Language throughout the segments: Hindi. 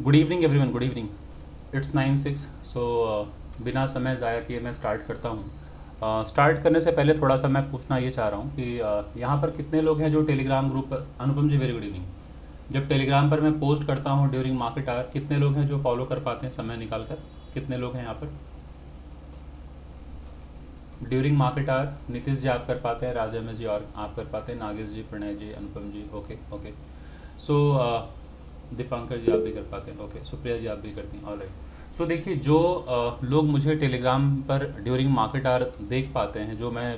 Good evening everyone, good evening. It's 9:06। सो बिना समय ज़ाया किए मैं स्टार्ट करता हूँ। स्टार्ट करने से पहले थोड़ा सा मैं पूछना ये चाह रहा हूँ कि यहाँ पर कितने लोग हैं जो टेलीग्राम ग्रुप पर। अनुपम जी, वेरी गुड इवनिंग। जब टेलीग्राम पर मैं पोस्ट करता हूँ ड्यूरिंग मार्केट आवर, कितने लोग हैं जो फॉलो कर पाते हैं समय निकाल कर? कितने लोग हैं यहाँ पर during market our? Nitish ji आप कर पाते हैं, राजा में जी और आप कर पाते हैं, नागेश जी, प्रणय जी, अनुपम जी, ओके ओके। सो दीपांकर जी आप भी कर पाते हैं, ओके। सुप्रिया जी आप भी करती हैं, ऑलराइट। सो देखिए, जो लोग मुझे टेलीग्राम पर ड्यूरिंग मार्केट आवर देख पाते हैं, जो मैं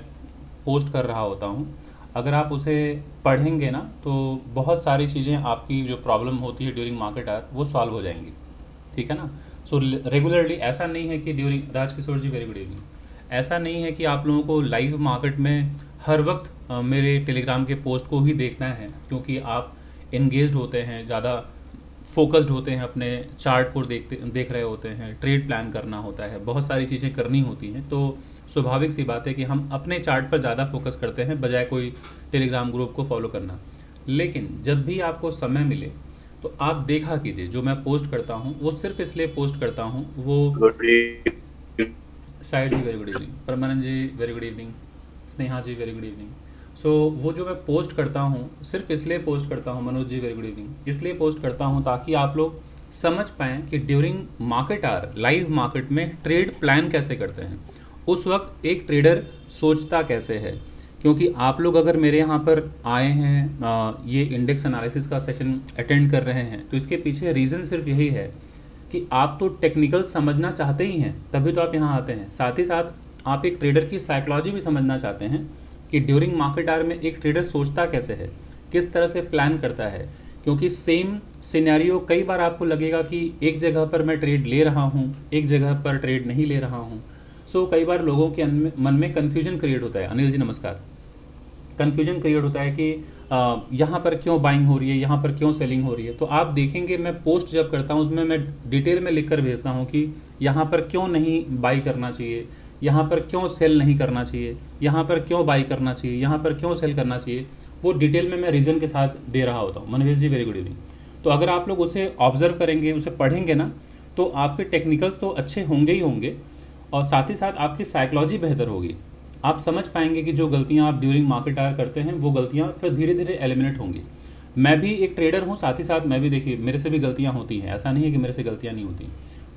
पोस्ट कर रहा होता हूँ, अगर आप उसे पढ़ेंगे ना तो बहुत सारी चीज़ें, आपकी जो प्रॉब्लम होती है ड्यूरिंग मार्केट आवर, वो सॉल्व हो जाएंगी। ठीक है ना? सो रेगुलरली ऐसा नहीं है कि ड्यूरिंग, राजकिशोर जी वेरी गुड इवनिंग, ऐसा नहीं है कि आप लोगों को लाइव मार्केट में हर वक्त मेरे टेलीग्राम के पोस्ट को ही देखना है, क्योंकि आप एंगेज्ड होते हैं, ज़्यादा फोकस्ड होते हैं, अपने चार्ट को देख रहे होते हैं, ट्रेड प्लान करना होता है, बहुत सारी चीज़ें करनी होती हैं। तो स्वाभाविक सी बात है कि हम अपने चार्ट पर ज़्यादा फोकस करते हैं बजाय कोई टेलीग्राम ग्रुप को फॉलो करना। लेकिन जब भी आपको समय मिले तो आप देखा कीजिए, जो मैं पोस्ट करता हूँ वो सिर्फ इसलिए पोस्ट करता हूँ वो। Good evening. Sahir ji very good evening, Paramanand ji very good evening, Sneha ji very good evening. So वो जो मैं पोस्ट करता हूँ सिर्फ इसलिए पोस्ट करता हूँ, Manoj ji very good evening, इसलिए पोस्ट करता हूँ ताकि आप लोग समझ पाएँ कि during market hour live market में ट्रेड प्लान कैसे करते हैं, उस वक्त एक ट्रेडर सोचता कैसे है। क्योंकि आप लोग अगर मेरे यहाँ पर आए हैं, ये इंडेक्स एनालिसिस का सेशन अटेंड कर रहे हैं, तो इसके पीछे रीज़न सिर्फ यही है कि आप तो टेक्निकल समझना चाहते ही हैं, तभी तो आप यहाँ आते हैं। साथ ही साथ आप एक ट्रेडर की साइकोलॉजी भी समझना चाहते हैं कि ड्यूरिंग मार्केट आवर में एक ट्रेडर सोचता कैसे है, किस तरह से प्लान करता है। क्योंकि सेम सिनेरियो कई बार आपको लगेगा कि एक जगह पर मैं ट्रेड ले रहा हूँ, एक जगह पर ट्रेड नहीं ले रहा हूँ। सो कई बार लोगों के मन में कन्फ्यूजन क्रिएट होता है। अनिल जी नमस्कार। कन्फ्यूजन क्रिएट होता है कि यहाँ पर क्यों बाइंग हो रही है, यहाँ पर क्यों सेलिंग हो रही है। तो आप देखेंगे मैं पोस्ट जब करता हूँ उसमें मैं डिटेल में लिख कर भेजता हूँ कि यहाँ पर क्यों नहीं बाई करना चाहिए, यहाँ पर क्यों सेल नहीं करना चाहिए, यहाँ पर क्यों बाई करना चाहिए, यहाँ पर क्यों सेल करना चाहिए। वो डिटेल में मैं रीज़न के साथ दे रहा होता हूँ। मनवेश जी वेरी गुड इवनिंग। तो अगर आप लोग उसे ऑब्जर्व करेंगे, उसे पढ़ेंगे ना, तो आपके टेक्निकल्स तो अच्छे होंगे ही होंगे, और साथ ही साथ आपकी साइकोलॉजी बेहतर होगी। आप समझ पाएंगे कि जो गलतियां आप ड्यूरिंग मार्केट आवर करते हैं वो गलतियां फिर धीरे धीरे एलिमिनेट होंगी। मैं भी एक ट्रेडर हूं, साथ ही साथ मैं भी, देखिए, मेरे से भी गलतियां होती हैं, ऐसा नहीं है कि मेरे से गलतियां नहीं होती,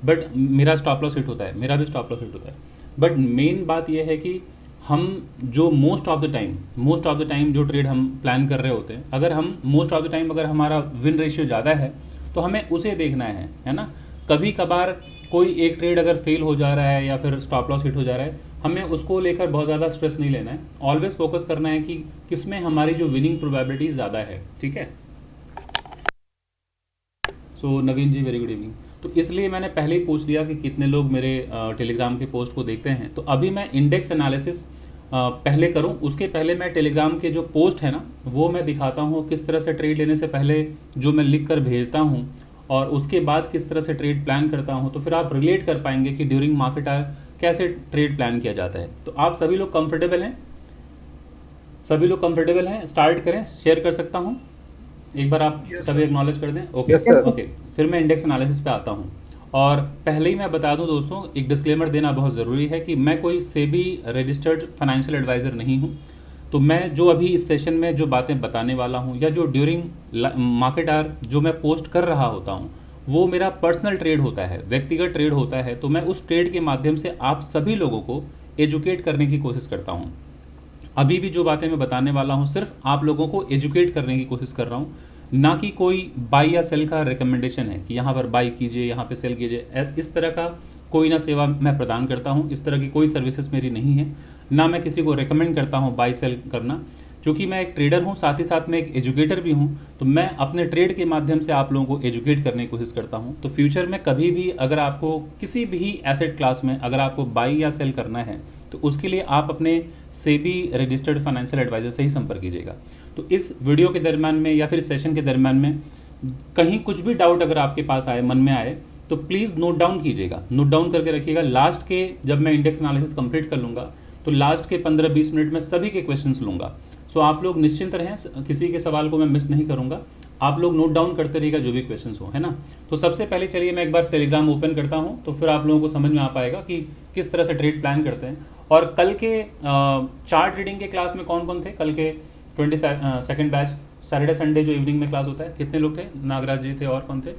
बट मेरा स्टॉप लॉस हिट होता है, मेरा भी स्टॉप लॉस हिट होता है। बट मेन बात यह है कि हम जो मोस्ट ऑफ द टाइम जो ट्रेड हम प्लान कर रहे होते हैं, अगर हम मोस्ट ऑफ द टाइम अगर हमारा विन रेशियो ज़्यादा है तो हमें उसे देखना है ना। कभी कभार कोई एक ट्रेड अगर फेल हो जा रहा है या फिर स्टॉप लॉस हिट हो जा रहा है, हमें उसको लेकर बहुत ज़्यादा स्ट्रेस नहीं लेना है। ऑलवेज फोकस करना है कि किसमें हमारी जो विनिंग प्रोबेबिलिटी ज़्यादा है। ठीक है? सो नवीन जी वेरी गुड इवनिंग। तो इसलिए मैंने पहले ही पूछ लिया कि कितने लोग मेरे टेलीग्राम के पोस्ट को देखते हैं। तो अभी मैं इंडेक्स एनालिसिस पहले करूं, उसके पहले मैं टेलीग्राम के जो पोस्ट है ना वो मैं दिखाता हूं, किस तरह से ट्रेड लेने से पहले जो मैं लिख कर भेजता हूं, और उसके बाद किस तरह से ट्रेड प्लान करता हूं। तो फिर आप रिलेट कर पाएंगे कि ड्यूरिंग मार्केट आवर कैसे ट्रेड प्लान किया जाता है। तो आप सभी लोग कंफर्टेबल हैं? सभी लोग कंफर्टेबल हैं? स्टार्ट करें, शेयर कर सकता हूं? एक बार आप सभी एक्नॉलेज कर दें। Okay yes sir. ओके। फिर मैं इंडेक्स एनालिसिस पे आता हूं। और पहले ही मैं बता दूं दोस्तों, एक डिस्क्लेमर देना बहुत ज़रूरी है कि मैं कोई सेबी रजिस्टर्ड फाइनेंशियल एडवाइज़र नहीं हूं। तो मैं जो अभी इस सेशन में जो बातें बताने वाला हूं, या जो ड्यूरिंग मार्केट आवर जो मैं पोस्ट कर रहा होता हूं, वो मेरा पर्सनल ट्रेड होता है, व्यक्तिगत ट्रेड होता है। तो मैं उस ट्रेड के माध्यम से आप सभी लोगों को एजुकेट करने की कोशिश करता हूँ। अभी भी जो बातें मैं बताने वाला हूँ सिर्फ आप लोगों को एजुकेट करने की कोशिश कर रहा हूँ, ना कि कोई बाई या सेल का रिकमेंडेशन है कि यहाँ पर बाई कीजिए, यहाँ पे सेल कीजिए। इस तरह का कोई ना सेवा मैं प्रदान करता हूँ, इस तरह की कोई सर्विसेज मेरी नहीं है, ना मैं किसी को रिकमेंड करता हूँ बाई सेल करना। चूँकि मैं एक ट्रेडर हूँ, साथ ही साथ मैं एक एजुकेटर भी हूँ, तो मैं अपने ट्रेड के माध्यम से आप लोगों को एजुकेट करने की कोशिश करता हूँ। तो फ्यूचर में कभी भी अगर आपको किसी भी एसेट क्लास में अगर आपको बाई या सेल करना है, तो उसके लिए आप अपने सेबी रजिस्टर्ड फाइनेंशियल एडवाइज़र से ही संपर्क कीजिएगा। तो इस वीडियो के दरम्यान में या फिर सेशन के दरम्यान में कहीं कुछ भी डाउट अगर आपके पास आए, मन में आए, तो प्लीज़ नोट डाउन कीजिएगा, नोट डाउन करके रखिएगा। लास्ट के जब मैं इंडेक्स एनालिसिस कंप्लीट कर लूँगा तो लास्ट के 15-20 मिनट में सभी के क्वेश्चंस लूँगा। सो आप लोग निश्चिंत रहें, किसी के सवाल को मैं मिस नहीं करूँगा। आप लोग नोट डाउन करते रहिएगा जो भी क्वेश्चंस हो, है ना। तो सबसे पहले चलिए मैं एक बार टेलीग्राम ओपन करता हूँ, तो फिर आप लोगों को समझ में आ पाएगा कि किस तरह से ट्रेड प्लान करते हैं। और कल के चार्ट रीडिंग के क्लास में कौन कौन थे? कल के 22nd बैच सैटरडे संडे जो इवनिंग में क्लास होता है, कितने लोग थे? नागराज जी थे, और कौन थे?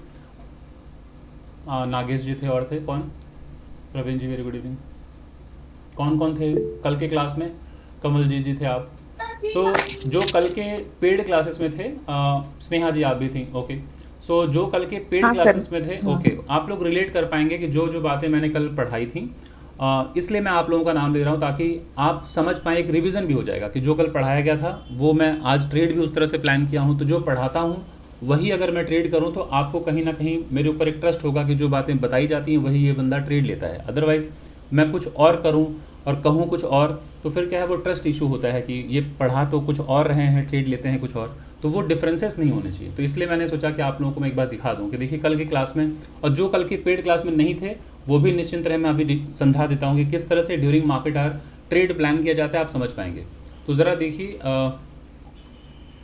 नागेश जी थे, और थे कौन? प्रवीण जी वेरी गुड इवनिंग। कौन कौन थे कल के क्लास में? कमल जी थे आप। जो कल के पेड क्लासेस में थे, स्नेहा जी आप भी थी, ओके। जो कल के पेड हाँ सर। क्लासेस में थे, ओके, आप लोग रिलेट कर पाएंगे कि जो जो बातें मैंने कल पढ़ाई थी, इसलिए मैं आप लोगों का नाम ले रहा हूँ ताकि आप समझ पाएँ, एक रिवीजन भी हो जाएगा कि जो कल पढ़ाया गया था वो मैं आज ट्रेड भी उस तरह से प्लान किया हूँ। तो जो पढ़ाता हूँ वही अगर मैं ट्रेड करूँ तो आपको कहीं ना कहीं मेरे ऊपर एक ट्रस्ट होगा कि जो बातें बताई जाती हैं वही ये बंदा ट्रेड लेता है। अदरवाइज़ मैं कुछ और करूँ और कहूँ कुछ और, तो फिर क्या है, वो ट्रस्ट इशू होता है कि ये पढ़ा तो कुछ और रहे हैं, ट्रेड लेते हैं कुछ और, तो वो डिफरेंसेस नहीं होने चाहिए। तो इसलिए मैंने सोचा कि आप लोगों को मैं एक बार दिखा दूँ कि देखिए कल की क्लास में, और जो कल की पेड क्लास में नहीं थे वो भी निश्चिंत रहे, मैं अभी समझा देता हूँ कि किस तरह से during market hour trade plan किया जाता है, आप समझ पाएंगे। तो ज़रा देखिए,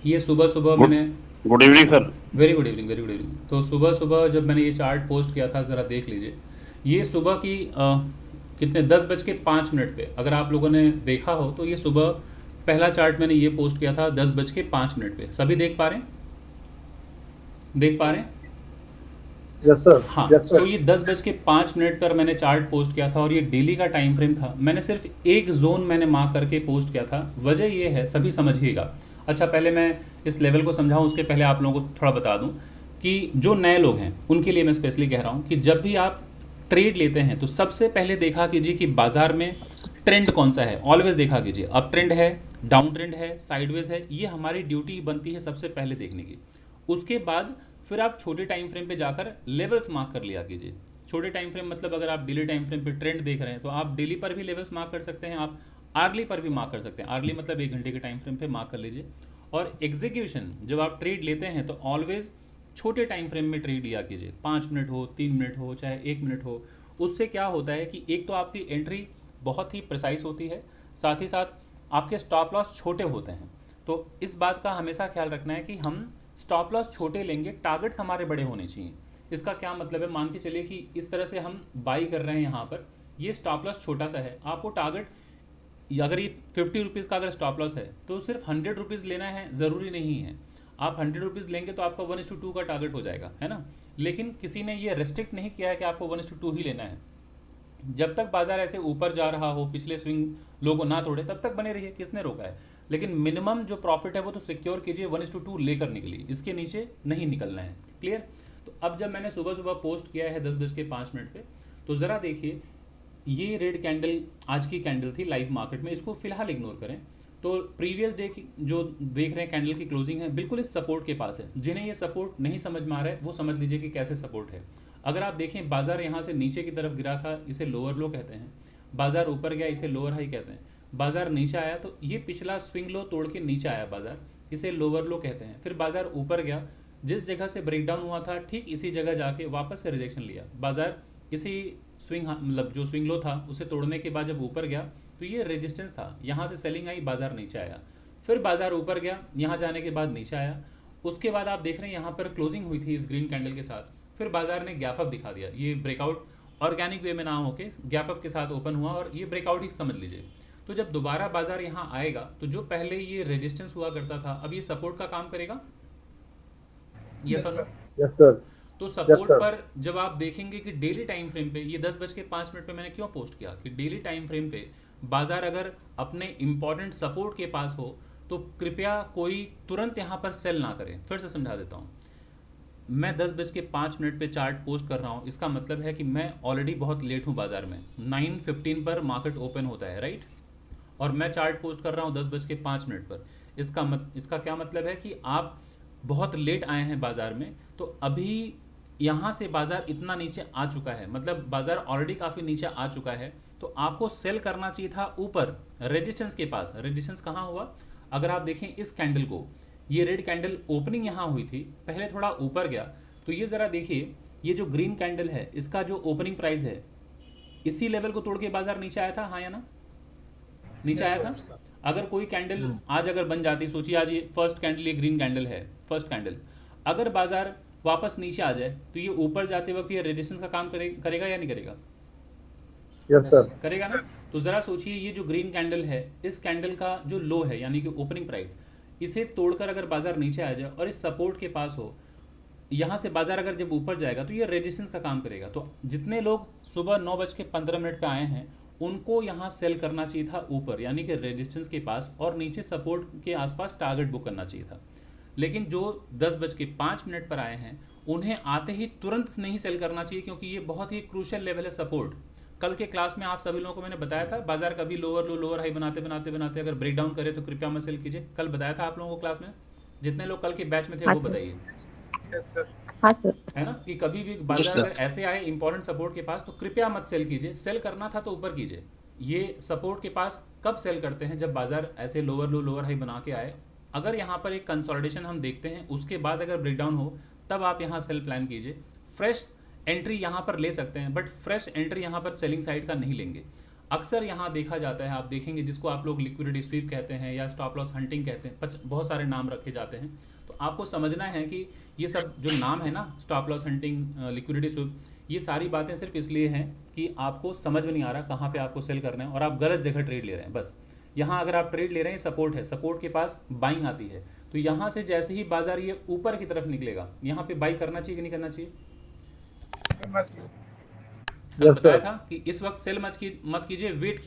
ये सुबह सुबह मैंने, good evening sir. Very good evening, very good evening. तो सुबह सुबह जब मैंने ये चार्ट पोस्ट किया था, ज़रा देख लीजिए, ये सुबह की कितने 10:05 पे, अगर आप लोगों ने देखा हो तो ये सुबह पहला चार्ट मैंने ये पोस्ट किया था 10:05 पे। सभी देख पा रहे हैं? देख पा रहे हैं? Yes sir. हाँ। Yes sir. ये 10:05 पर मैंने चार्ट पोस्ट किया था और ये डेली का टाइम फ्रेम था। मैंने सिर्फ एक जोन मैंने मार्क करके पोस्ट किया था। वजह ये है, सभी समझिएगा। अच्छा, पहले मैं इस लेवल को समझाऊं उसके पहले आप लोगों को थोड़ा बता दूं कि जो नए लोग हैं उनके लिए मैं स्पेशली कह रहा हूं कि जब भी आप ट्रेड लेते हैं तो सबसे पहले देखा कीजिए कि बाजार में ट्रेंड कौन सा है। ऑलवेज देखा कीजिए, अप ट्रेंड है, डाउन ट्रेंड है, साइडवेज है। ये हमारी ड्यूटी बनती है सबसे पहले देखने की। उसके बाद फिर आप छोटे टाइम फ्रेम पे जाकर लेवल्स मार्क कर लिया कीजिए। छोटे टाइम फ्रेम मतलब अगर आप डेली टाइम फ्रेम पे ट्रेंड देख रहे हैं तो आप डेली पर भी लेवल्स मार्क कर सकते हैं, आप आर्ली पर भी मार्क कर सकते हैं। आर्ली मतलब 1 घंटे के टाइम फ्रेम पे मार्क कर लीजिए। और एग्जीक्यूशन जब आप ट्रेड लेते हैं तो ऑलवेज छोटे टाइम फ्रेम में ट्रेड लिया कीजिए। 5 मिनट हो, 3 मिनट हो, चाहे 1 मिनट हो। उससे क्या होता है कि एक तो आपकी एंट्री बहुत ही प्रिसाइज होती है, साथ ही साथ आपके स्टॉप लॉस छोटे होते हैं। तो इस बात का हमेशा ख्याल रखना है कि हम स्टॉप लॉस छोटे लेंगे, टारगेट्स हमारे बड़े होने चाहिए। इसका क्या मतलब है, मान के चलिए कि इस तरह से हम बाई कर रहे हैं, यहाँ पर ये स्टॉप लॉस छोटा सा है, आपको टारगेट अगर ये 50 रुपीज़ का अगर स्टॉप लॉस है तो सिर्फ 100 रुपीज़ लेना है, ज़रूरी नहीं है। आप 100 रुपीज़ लेंगे तो आपका 1:2 का टारगेट हो जाएगा, है ना। लेकिन किसी ने ये रेस्ट्रिक्ट नहीं किया है कि आपको 1:2 ही लेना है। जब तक बाजार ऐसे ऊपर जा रहा हो, पिछले स्विंग लो को ना तोड़े, तब तक बने रहिए, किसने रोका है। लेकिन मिनिमम जो प्रॉफिट है वो तो सिक्योर कीजिए 1:2 लेकर निकलिए, इसके नीचे नहीं निकलना है। क्लियर? तो अब जब मैंने सुबह सुबह पोस्ट किया है 10:05 पे, तो ज़रा देखिए ये रेड कैंडल आज की कैंडल थी लाइव मार्केट में, इसको फिलहाल इग्नोर करें। तो प्रीवियस डे की जो देख रहे हैं कैंडल की क्लोजिंग है बिल्कुल इस सपोर्ट के पास है। जिन्हें ये सपोर्ट नहीं समझ में आ रहा है वो समझ लीजिए कि कैसे सपोर्ट है। अगर आप देखें बाजार यहाँ से नीचे की तरफ गिरा था, इसे लोअर लो कहते हैं। बाजार ऊपर गया, इसे लोअर हाई कहते हैं। बाजार नीचे आया तो ये पिछला स्विंग लो तोड़ के नीचे आया बाजार, इसे लोअर लो कहते हैं। फिर बाजार ऊपर गया, जिस जगह से ब्रेकडाउन हुआ था ठीक इसी जगह जाके वापस से रिजेक्शन लिया। बाजार इसी स्विंग मतलब जो स्विंग लो था उसे तोड़ने के बाद जब ऊपर गया तो ये रेजिस्टेंस था, यहाँ से सेलिंग आई, बाजार नीचे आया। फिर बाजार ऊपर गया, यहाँ जाने के बाद नीचे आया। उसके बाद आप देख रहे हैं यहाँ पर क्लोजिंग हुई थी इस ग्रीन कैंडल के साथ। फिर बाजार ने गैप अप दिखा दिया, ये ब्रेकआउट ऑर्गेनिक वे में ना होके गैप अप के साथ ओपन हुआ और ये ब्रेकआउट ही समझ लीजिए। तो जब दोबारा बाजार यहाँ आएगा तो जो पहले ये रेजिस्टेंस हुआ करता था अब ये सपोर्ट का काम करेगा। यस और नो? Yes sir. तो सपोर्ट sir. पर जब आप देखेंगे कि डेली टाइम फ्रेम पे, ये 10:05 पे मैंने क्यों पोस्ट किया कि डेली टाइम फ्रेम पे बाजार अगर अपने इंपॉर्टेंट सपोर्ट के पास हो तो कृपया कोई तुरंत यहाँ पर सेल ना करें। फिर से समझा देता हूँ, मैं 10:05 पे चार्ट पोस्ट कर रहा हूँ, इसका मतलब है कि मैं ऑलरेडी बहुत लेट हूँ बाजार में। 9:15 पर मार्केट ओपन होता है, राइट, और मैं चार्ट पोस्ट कर रहा हूँ 10:05 पर। इसका क्या मतलब है कि आप बहुत लेट आए हैं बाजार में। तो अभी यहाँ से बाजार इतना नीचे आ चुका है, मतलब बाजार ऑलरेडी काफ़ी नीचे आ चुका है, तो आपको सेल करना चाहिए था ऊपर रेजिस्टेंस के पास। रेजिस्टेंस कहाँ हुआ, अगर आप देखें इस कैंडल को, ये रेड कैंडल ओपनिंग यहाँ हुई थी, पहले थोड़ा ऊपर गया, तो ये ज़रा देखिए ये जो ग्रीन कैंडल है इसका जो ओपनिंग प्राइस है इसी लेवल को तोड़ के बाजार नीचे आया था, हाँ या ना? नीचे आया था। अगर कोई कैंडल आज अगर बन जाती, सोचिए आज ये फर्स्ट कैंडल, ये ग्रीन कैंडल है फर्स्ट कैंडल, अगर बाजार वापस नीचे आ जाए तो ये ऊपर जाते वक्त ये रेजिस्टेंस का काम करेगा या नहीं करेगा? Yes sir. करेगा ना। तो ज़रा सोचिए, ये जो ग्रीन कैंडल है, इस कैंडल का जो लो है यानी कि ओपनिंग प्राइस, इसे तोड़कर अगर बाजार नीचे आ जाए और इस सपोर्ट के पास हो, यहाँ से बाजार अगर जब ऊपर जाएगा तो ये रेजिस्टेंस का काम करेगा। तो जितने लोग सुबह 9:15 पे आए हैं, उनको यहाँ सेल करना चाहिए था ऊपर यानी कि रेजिस्टेंस के पास, और नीचे सपोर्ट के आसपास टारगेट बुक करना चाहिए था। लेकिन जो 10:05 पर आए हैं, उन्हें आते ही तुरंत नहीं सेल करना चाहिए, क्योंकि ये बहुत ही क्रूशियल लेवल है सपोर्ट। कल के क्लास में आप सभी लोगों को मैंने बताया था, बाजार कभी लोअर लो लोअर हाई बनाते बनाते बनाते अगर ब्रेक डाउन करे तो कृपया मत सेल कीजिए। कल बताया था आप लोगों को क्लास में, जितने लोग कल के बैच में थे हाँ वो सर। बताइए, हाँ सर। है ना, कि कभी भी बाजार अगर ऐसे आए इंपॉर्टेंट सपोर्ट के पास तो कृपया मत सेल कीजिए। सेल करना था तो ऊपर कीजिए। ये सपोर्ट के पास कब सेल करते हैं? जब बाजार ऐसे लोअर लो लोअर हाई बना के आए, अगर यहाँ पर एक कंसोलिडेशन हम देखते हैं, उसके बाद अगर ब्रेकडाउन हो, तब आप यहाँ सेल प्लान कीजिए। फ्रेश एंट्री यहाँ पर ले सकते हैं, बट फ्रेश एंट्री यहाँ पर सेलिंग साइड का नहीं लेंगे। अक्सर यहाँ देखा जाता है, आप देखेंगे, जिसको आप लोग लिक्विडिटी स्वीप कहते हैं या स्टॉप लॉस हंटिंग कहते हैं, बहुत सारे नाम रखे जाते हैं। तो आपको समझना है कि ये सब जो नाम है ना, stop loss hunting, liquidity SVEEP, ये सारी बातें सिर्फ इसलिए हैं कि आपको समझ में नहीं आ रहा कहाँ पे आपको सेल करना है और आप गलत जगह ट्रेड ले रहे हैं। बस यहाँ अगर आप ट्रेड ले रहे हैं, सपोर्ट है, सपोर्ट के पास बाइंग आती है, तो यहाँ से जैसे ही बाजार ये ऊपर की तरफ निकलेगा, यहाँ पे बाई करना चाहिए कि नहीं करना चाहिए? कल Yes, बताया sir. था कि इस वक्त सेल मत कीजिए, वेट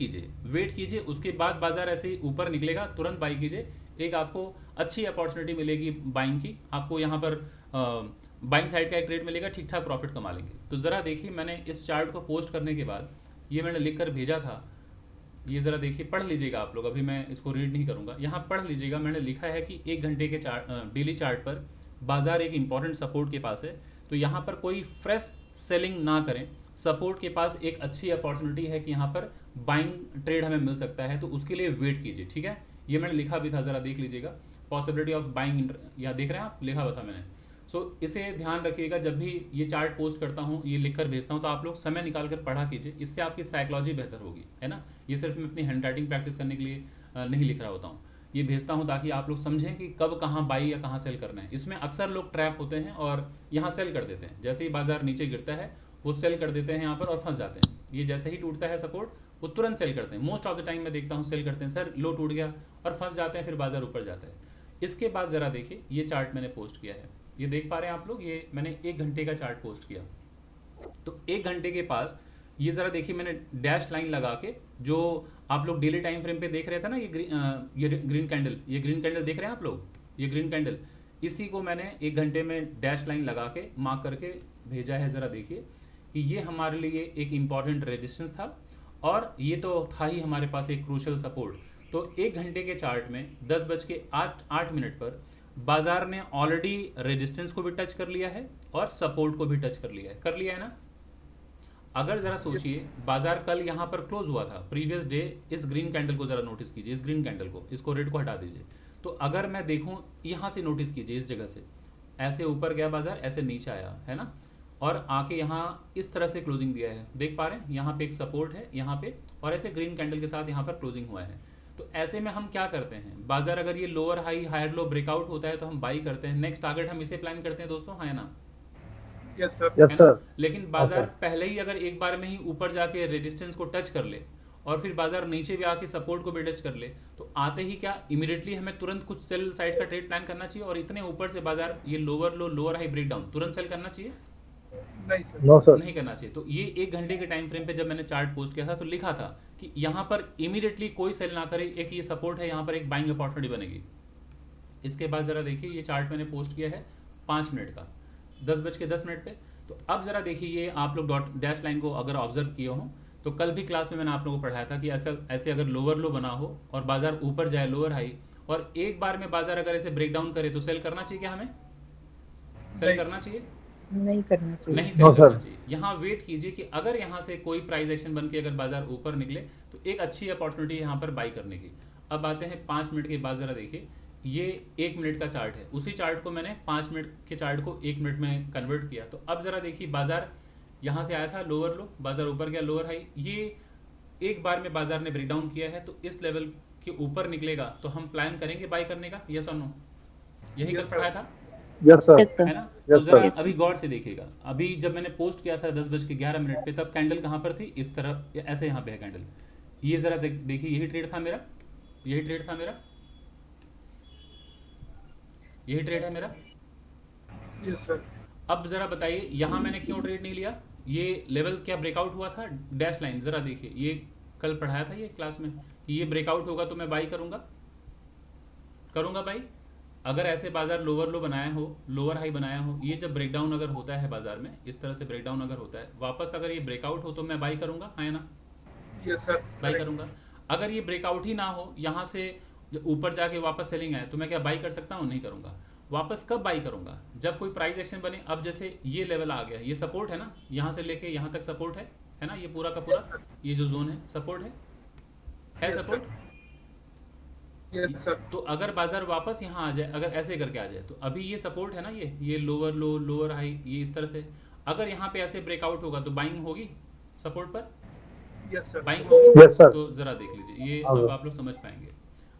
कीजिए, उसके बाद बाजार ऐसे ही ऊपर निकलेगा, तुरंत बाई कीजिए। एक आपको अच्छी अपॉर्चुनिटी मिलेगी बाइंग की, आपको यहाँ पर बाइंग साइड का एक रेट मिलेगा, ठीक ठाक प्रॉफिट कमा लेंगे। तो ज़रा देखिए, मैंने इस चार्ट को पोस्ट करने के बाद ये मैंने लिख कर भेजा था, ये ज़रा देखिए, पढ़ लीजिएगा आप लोग, अभी मैं इसको रीड नहीं करूँगा, यहाँ पढ़ लीजिएगा। मैंने लिखा है कि 1 घंटे के डेली चार्ट पर बाजार एक इंपॉर्टेंट सपोर्ट के पास है, तो यहाँ पर कोई फ्रेश सेलिंग ना करें। सपोर्ट के पास एक अच्छी अपॉर्चुनिटी है कि यहाँ पर बाइंग ट्रेड हमें मिल सकता है, तो उसके लिए वेट कीजिए, ठीक है। ये मैंने लिखा भी था, ज़रा देख लीजिएगा, पॉसिबिलिटी ऑफ बाइंग, या देख रहे हैं आप, लिखा हुआ था मैंने। सो इसे ध्यान रखिएगा, जब भी ये चार्ट पोस्ट करता हूँ, ये लिख कर भेजता हूँ, तो आप लोग समय निकाल कर पढ़ा कीजिए, इससे आपकी साइकोलॉजी बेहतर होगी, है ना। ये सिर्फ मैं अपनी हैंड राइटिंग प्रैक्टिस करने के लिए नहीं लिख रहा होता हूँ, ये भेजता हूँ ताकि आप लोग समझें कि कब कहाँ बाई या कहाँ सेल करना है। इसमें अक्सर लोग ट्रैप होते हैं और यहाँ सेल कर देते हैं, जैसे ही बाजार नीचे गिरता है वो सेल कर देते हैं यहाँ पर और फंस जाते हैं। ये जैसे ही टूटता है सपोर्ट, वो तुरंत सेल करते हैं। मोस्ट ऑफ द टाइम मैं देखता हूँ सेल करते हैं, सर लो टूट गया, और फंस जाते हैं, फिर बाजार ऊपर जाता है। इसके बाद ज़रा देखिए, ये चार्ट मैंने पोस्ट किया है, ये देख पा रहे हैं आप लोग, ये मैंने 1 घंटे का चार्ट पोस्ट किया। तो 1 घंटे के पास ये ज़रा देखिए, मैंने डैश लाइन लगा के, जो आप लोग डेली टाइम फ्रेम पे देख रहे थे ना, ये ग्रीन कैंडल, ये ग्रीन कैंडल देख रहे हैं आप लोग, ये ग्रीन कैंडल, इसी को मैंने 1 घंटे में डैश लाइन लगा के मार्क करके भेजा है। ज़रा देखिए कि ये हमारे लिए एक इम्पॉर्टेंट रेजिस्टेंस था, और ये तो था ही हमारे पास एक क्रूशल सपोर्ट। तो 1 घंटे के चार्ट में 10:08 पर बाजार ने ऑलरेडी रेजिस्टेंस को भी टच कर लिया है और सपोर्ट को भी टच कर लिया है ना। अगर ज़रा सोचिए, बाजार कल यहाँ पर क्लोज हुआ था, प्रीवियस डे, इस ग्रीन कैंडल को ज़रा नोटिस कीजिए, इस ग्रीन कैंडल को, इसको रेड को हटा दीजिए। तो अगर मैं देखूँ, यहाँ से नोटिस कीजिए, इस जगह से ऐसे ऊपर गया बाजार, ऐसे नीचे आया है ना, और आके यहाँ इस तरह से क्लोजिंग दिया है, देख पा रहे हैं, यहाँ पे एक सपोर्ट है यहाँ पे, और ऐसे ग्रीन कैंडल के साथ यहाँ पर क्लोजिंग हुआ है। तो ऐसे में हम क्या करते हैं, बाजार अगर ये lower high higher low breakout होता है तो हम बाई करते हैं, नेक्स्ट टारगेट हम इसे प्लान करते हैं दोस्तों, है ना। Yes, है ना? sir. लेकिन बाजार Okay. पहले ही अगर एक बार में ही ऊपर जाके रेजिस्टेंस को टच कर ले और फिर बाजार नीचे भी आके सपोर्ट को भी टच कर ले, तो आते ही क्या इमीडिएटली हमें तुरंत कुछ सेल साइड का ट्रेड प्लान करना चाहिए, और इतने ऊपर से बाजार ये lower low lower high break down तुरंत सेल करना चाहिए? No, sir. नहीं करना चाहिए। तो ये 1 घंटे के टाइम फ्रेम पे जब मैंने चार्ट पोस्ट किया था, तो लिखा था कि यहाँ पर इमीडिएटली कोई सेल ना करे, एक ये सपोर्ट है, यहाँ पर एक बाइंग अपॉर्चुनिटी बनेगी। इसके बाद ज़रा देखिए, ये चार्ट मैंने पोस्ट किया है 5 मिनट का, 10:10 पे। तो अब ज़रा देखिए, ये आप लोग डैश लाइन को अगर ऑब्जर्व किए हों, तो कल भी क्लास में मैंने आप लोगों को पढ़ाया था कि ऐसे अगर लोअर लो बना हो और बाजार ऊपर जाए लोअर हाई, और एक बार में बाजार अगर ऐसे ब्रेक डाउन करे, तो सेल करना चाहिए क्या? हमें सेल करना चाहिए? नहीं करना चाहिए। नहीं सेल No, करना sir. चाहिए। यहाँ वेट कीजिए कि अगर यहाँ से कोई प्राइस एक्शन बन के अगर बाजार ऊपर निकले, तो एक अच्छी अपॉर्चुनिटी है यहाँ पर बाई करने की। अब आते हैं 5 मिनट के बाद, ज़रा देखिए, ये 1 मिनट का चार्ट है, उसी चार्ट को मैंने 5 मिनट के चार्ट को 1 मिनट में कन्वर्ट किया। तो अब ज़रा देखिए, बाजार यहाँ से आया था लोअर लो, बाजार ऊपर गया लोअर हाई, ये एक बार में बाजार ने ब्रेकडाउन किया है, तो इस लेवल के ऊपर निकलेगा तो हम प्लान करेंगे बाई करने का, यस और नो? यही कल पढ़ाया था। Yes, sir. Yes, sir. है ना? तो Yes, जरा sir. अभी गौर से देखिएगा, अभी जब मैंने पोस्ट किया था 10:11 पे, तब कैंडल कहाँ पर थी? इस तरह, ऐसे यहाँ पे है कैंडल। ये जरा देखिए, यही ट्रेड था मेरा, यही ट्रेड था मेरा, यही ट्रेड है मेरा। Yes, sir. अब जरा बताइए यहाँ मैंने क्यों ट्रेड नहीं लिया? ये लेवल क्या ब्रेकआउट हुआ था? डैश लाइन जरा देखिए, ये कल पढ़ाया था ये क्लास में कि ये ब्रेकआउट होगा तो मैं बाई करूँगा बाई। अगर ऐसे बाजार लोअर लो बनाया हो, लोअर हाई बनाया हो, ये जब ब्रेकडाउन अगर होता है बाजार में, इस तरह से ब्रेकडाउन अगर होता है, वापस अगर ये ब्रेकआउट हो तो मैं बाई करूँगा, हाँ या ना? Yes, sir. बाई करूँगा। अगर ये ब्रेकआउट ही ना हो, यहाँ से ऊपर जाके वापस सेलिंग आए, तो मैं क्या बाई कर सकता हूँ? नहीं करूँगा। वापस कब बाई करूँगा? जब कोई प्राइस एक्शन बने। अब जैसे ये लेवल आ गया, ये सपोर्ट है ना, यहाँ से लेके यहाँ तक सपोर्ट है ना, ये पूरा का पूरा ये जो जोन है सपोर्ट है सपोर्ट। Yes, sir. तो अगर बाजार वापस यहाँ आ जाए, अगर ऐसे करके आ जाए, तो अभी ये सपोर्ट है ना, ये लोअर लो लोअर हाई, ये इस तरह से अगर यहाँ पे ऐसे ब्रेकआउट होगा तो बाइंग होगी सपोर्ट पर, Yes, sir. बाइंग होगी। Yes, sir. तो ज़रा देख लीजिए, ये अब आप लोग समझ पाएंगे।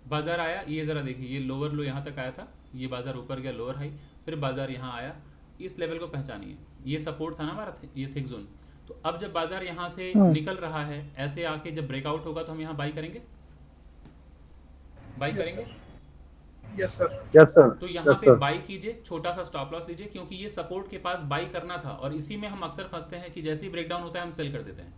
बाजार आया, ये ज़रा देखिए, ये लोअर लो यहाँ तक आया था, ये बाजार ऊपर गया लोअर हाई, फिर बाजार यहाँ आया, इस लेवल को पहचानिए, ये सपोर्ट था ना हमारा, ये थिक जोन। तो अब जब बाजार यहाँ से निकल रहा है, ऐसे आके जब ब्रेकआउट होगा तो हम यहाँ बाई करेंगे, बाई करेंगे। Yes, sir. Yes, sir. तो यहाँ पे बाई कीजिए, छोटा सा स्टॉप लॉस लीजिए, क्योंकि ये सपोर्ट के पास बाई करना था, और इसी में हम अक्सर फंसते हैं कि जैसे ही ब्रेकडाउन होता है हम सेल कर देते हैं।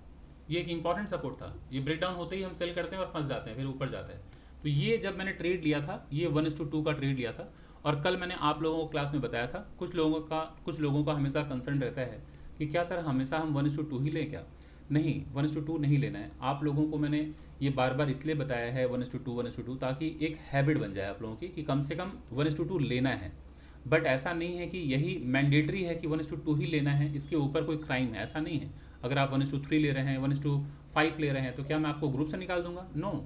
ये एक इंपॉर्टेंट सपोर्ट था, ये ब्रेकडाउन होते ही हम सेल करते हैं और फंस जाते हैं, फिर ऊपर जाता है। तो ये जब मैंने ट्रेड लिया था, ये 1:2 का ट्रेड लिया था, और कल मैंने आप लोगों को क्लास में बताया था, कुछ लोगों का हमेशा कंसर्न रहता है कि क्या सर हमेशा हम 1:2 ही लें क्या? नहीं, 1:2 नहीं लेना है। आप लोगों को मैंने ये बार बार इसलिए बताया है 1:2 ताकि एक हैबिट बन जाए आप लोगों की कि कम से कम 1:2 लेना है। बट ऐसा नहीं है कि यही मैंडेटरी है कि 1:2 ही लेना है, इसके ऊपर कोई क्राइम है, ऐसा नहीं है। अगर आप 1:3 ले रहे हैं, 1:5 ले रहे हैं, तो क्या मैं आपको ग्रुप से निकाल दूंगा? नो।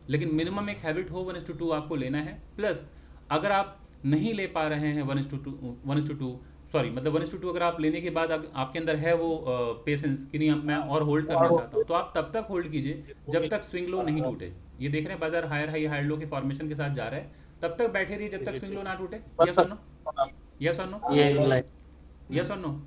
लेकिन मिनिमम एक हैबिट हो 1:2 आपको लेना है। प्लस अगर आप नहीं ले पा रहे हैं 1:2 सॉरी मतलब 1:2 अगर आप लेने के बाद आपके अंदर है वो पेशेंस कि नहीं मैं और होल्ड करना चाहता हूँ, तो आप तब तक होल्ड कीजिए जब तक स्विंग लो नहीं टूटे। ये देख रहे हैं बाजार हायर हाई हायर लो के फॉर्मेशन के साथ जा रहा है, तब तक बैठे रहिए जब तक स्विंग लो ना टूटे। यस और नो? यस और नो? यस और नो?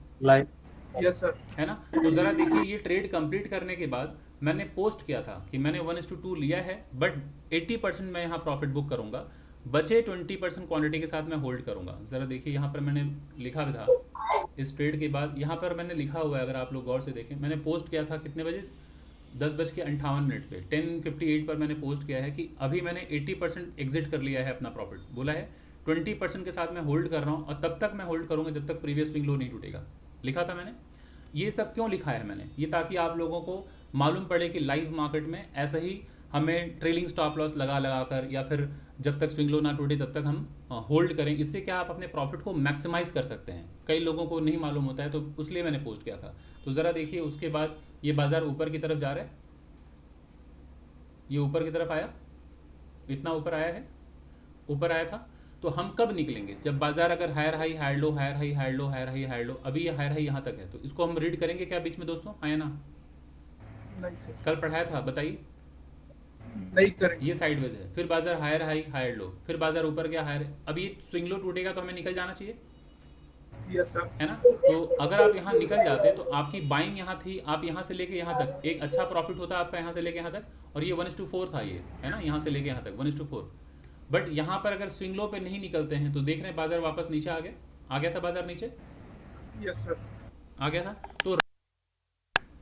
Yes, sir. है ना? तो ज़रा देखिए, ये ट्रेड कंप्लीट करने के बाद मैंने पोस्ट किया था कि मैंने 1:2 लिया है, बट 80% मैं यहाँ प्रॉफिट बुक करूँगा, बचे 20% क्वांटिटी के साथ मैं होल्ड करूँगा। ज़रा देखिए, यहाँ पर मैंने लिखा भी था इस ट्रेड के बाद, यहाँ पर मैंने लिखा हुआ है, अगर आप लोग गौर से देखें, मैंने पोस्ट किया था कितने बजे? 10:58 पे, 10:58 पर मैंने पोस्ट किया है कि अभी मैंने 80% एग्जिट कर लिया है अपना प्रॉफिट, बोला है 20% के साथ मैं होल्ड कर रहा हूँ, और तब तक मैं होल्ड करूँगा जब तक प्रीवियस स्विंग लो नहीं टूटेगा। लिखा था मैंने। ये सब क्यों लिखा है मैंने? ये ताकि आप लोगों को मालूम पड़े कि लाइव मार्केट में ऐसा ही हमें ट्रेलिंग स्टॉप लॉस लगा कर, या फिर जब तक स्विंग लो ना टूटे तब तक हम होल्ड करें। इससे क्या आप अपने प्रॉफिट को मैक्सिमाइज कर सकते हैं। कई लोगों को नहीं मालूम होता है, तो इसलिए मैंने पोस्ट किया था। तो ज़रा देखिए, उसके बाद ये बाज़ार ऊपर की तरफ जा रहा है, ये ऊपर की तरफ आया, इतना ऊपर आया है, ऊपर आया था। तो हम कब निकलेंगे? जब बाजार अगर higher high higher low, higher high higher low, higher high higher low, अभी ये हायर हाई यहाँ तक है, तो इसको हम रीड करेंगे क्या बीच में दोस्तों? आया ना? नहीं सर, कल पढ़ाया था, बताइए। नहीं करेंगे। ये साइडवेज है, फिर बाजार हायर हाई हायर लो, फिर बाजार ऊपर गया हायर। अब ये स्विंग लो टूटेगा तो हमें निकल जाना चाहिए, यस सर। है ना? तो अगर आप यहाँ निकल जाते तो आपकी बाइंग यहाँ थी, आप यहाँ से लेके यहाँ तक एक अच्छा प्रॉफिट होता आपका, यहाँ से लेके यहाँ तक, और ये 1:4 था ये, है ना? यहाँ से लेके यहाँ तक 1:4। बट यहाँ पर अगर स्विंग लो पे नहीं निकलते हैं तो देख रहे हैं बाजार वापस नीचे आ गया था बाजार नीचे, यस सर, आ गया था।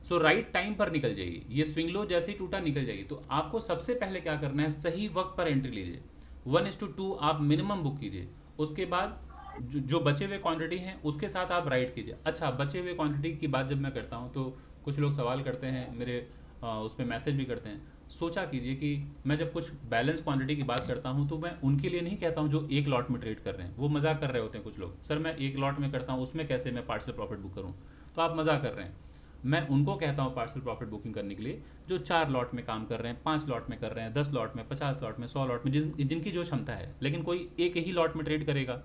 तो राइट टाइम पर निकल जाइए, ये स्विंग लो जैसे ही टूटा निकल जाइए। तो आपको सबसे पहले क्या करना है, सही वक्त पर एंट्री लीजिए, 1:2 आप मिनिमम बुक कीजिए। उसके बाद जो बचे हुए क्वांटिटी हैं उसके साथ आप राइट कीजिए। अच्छा, बचे हुए क्वांटिटी की बात जब मैं करता हूँ तो कुछ लोग सवाल करते हैं मेरे, उस पर मैसेज भी करते हैं। सोचा कीजिए कि मैं जब कुछ बैलेंस क्वांटिटी की बात करता हूँ तो मैं उनके लिए नहीं कहता हूँ जो एक लॉट में ट्रेड कर रहे हैं। वो मजाक कर रहे होते हैं कुछ लोग, सर मैं एक लॉट में करता हूँ, उसमें कैसे मैं पार्शियल प्रॉफिट बुक करूँ? तो आप मजाक कर रहे हैं। मैं उनको कहता हूँ पार्शियल प्रॉफिट बुकिंग करने के लिए जो 4 लॉट में काम कर रहे हैं, 5 लॉट में कर रहे हैं, 10 लॉट में, 50 लॉट में, 100 लॉट में, जिनकी जो क्षमता है। लेकिन कोई एक ही लॉट में ट्रेड करेगा,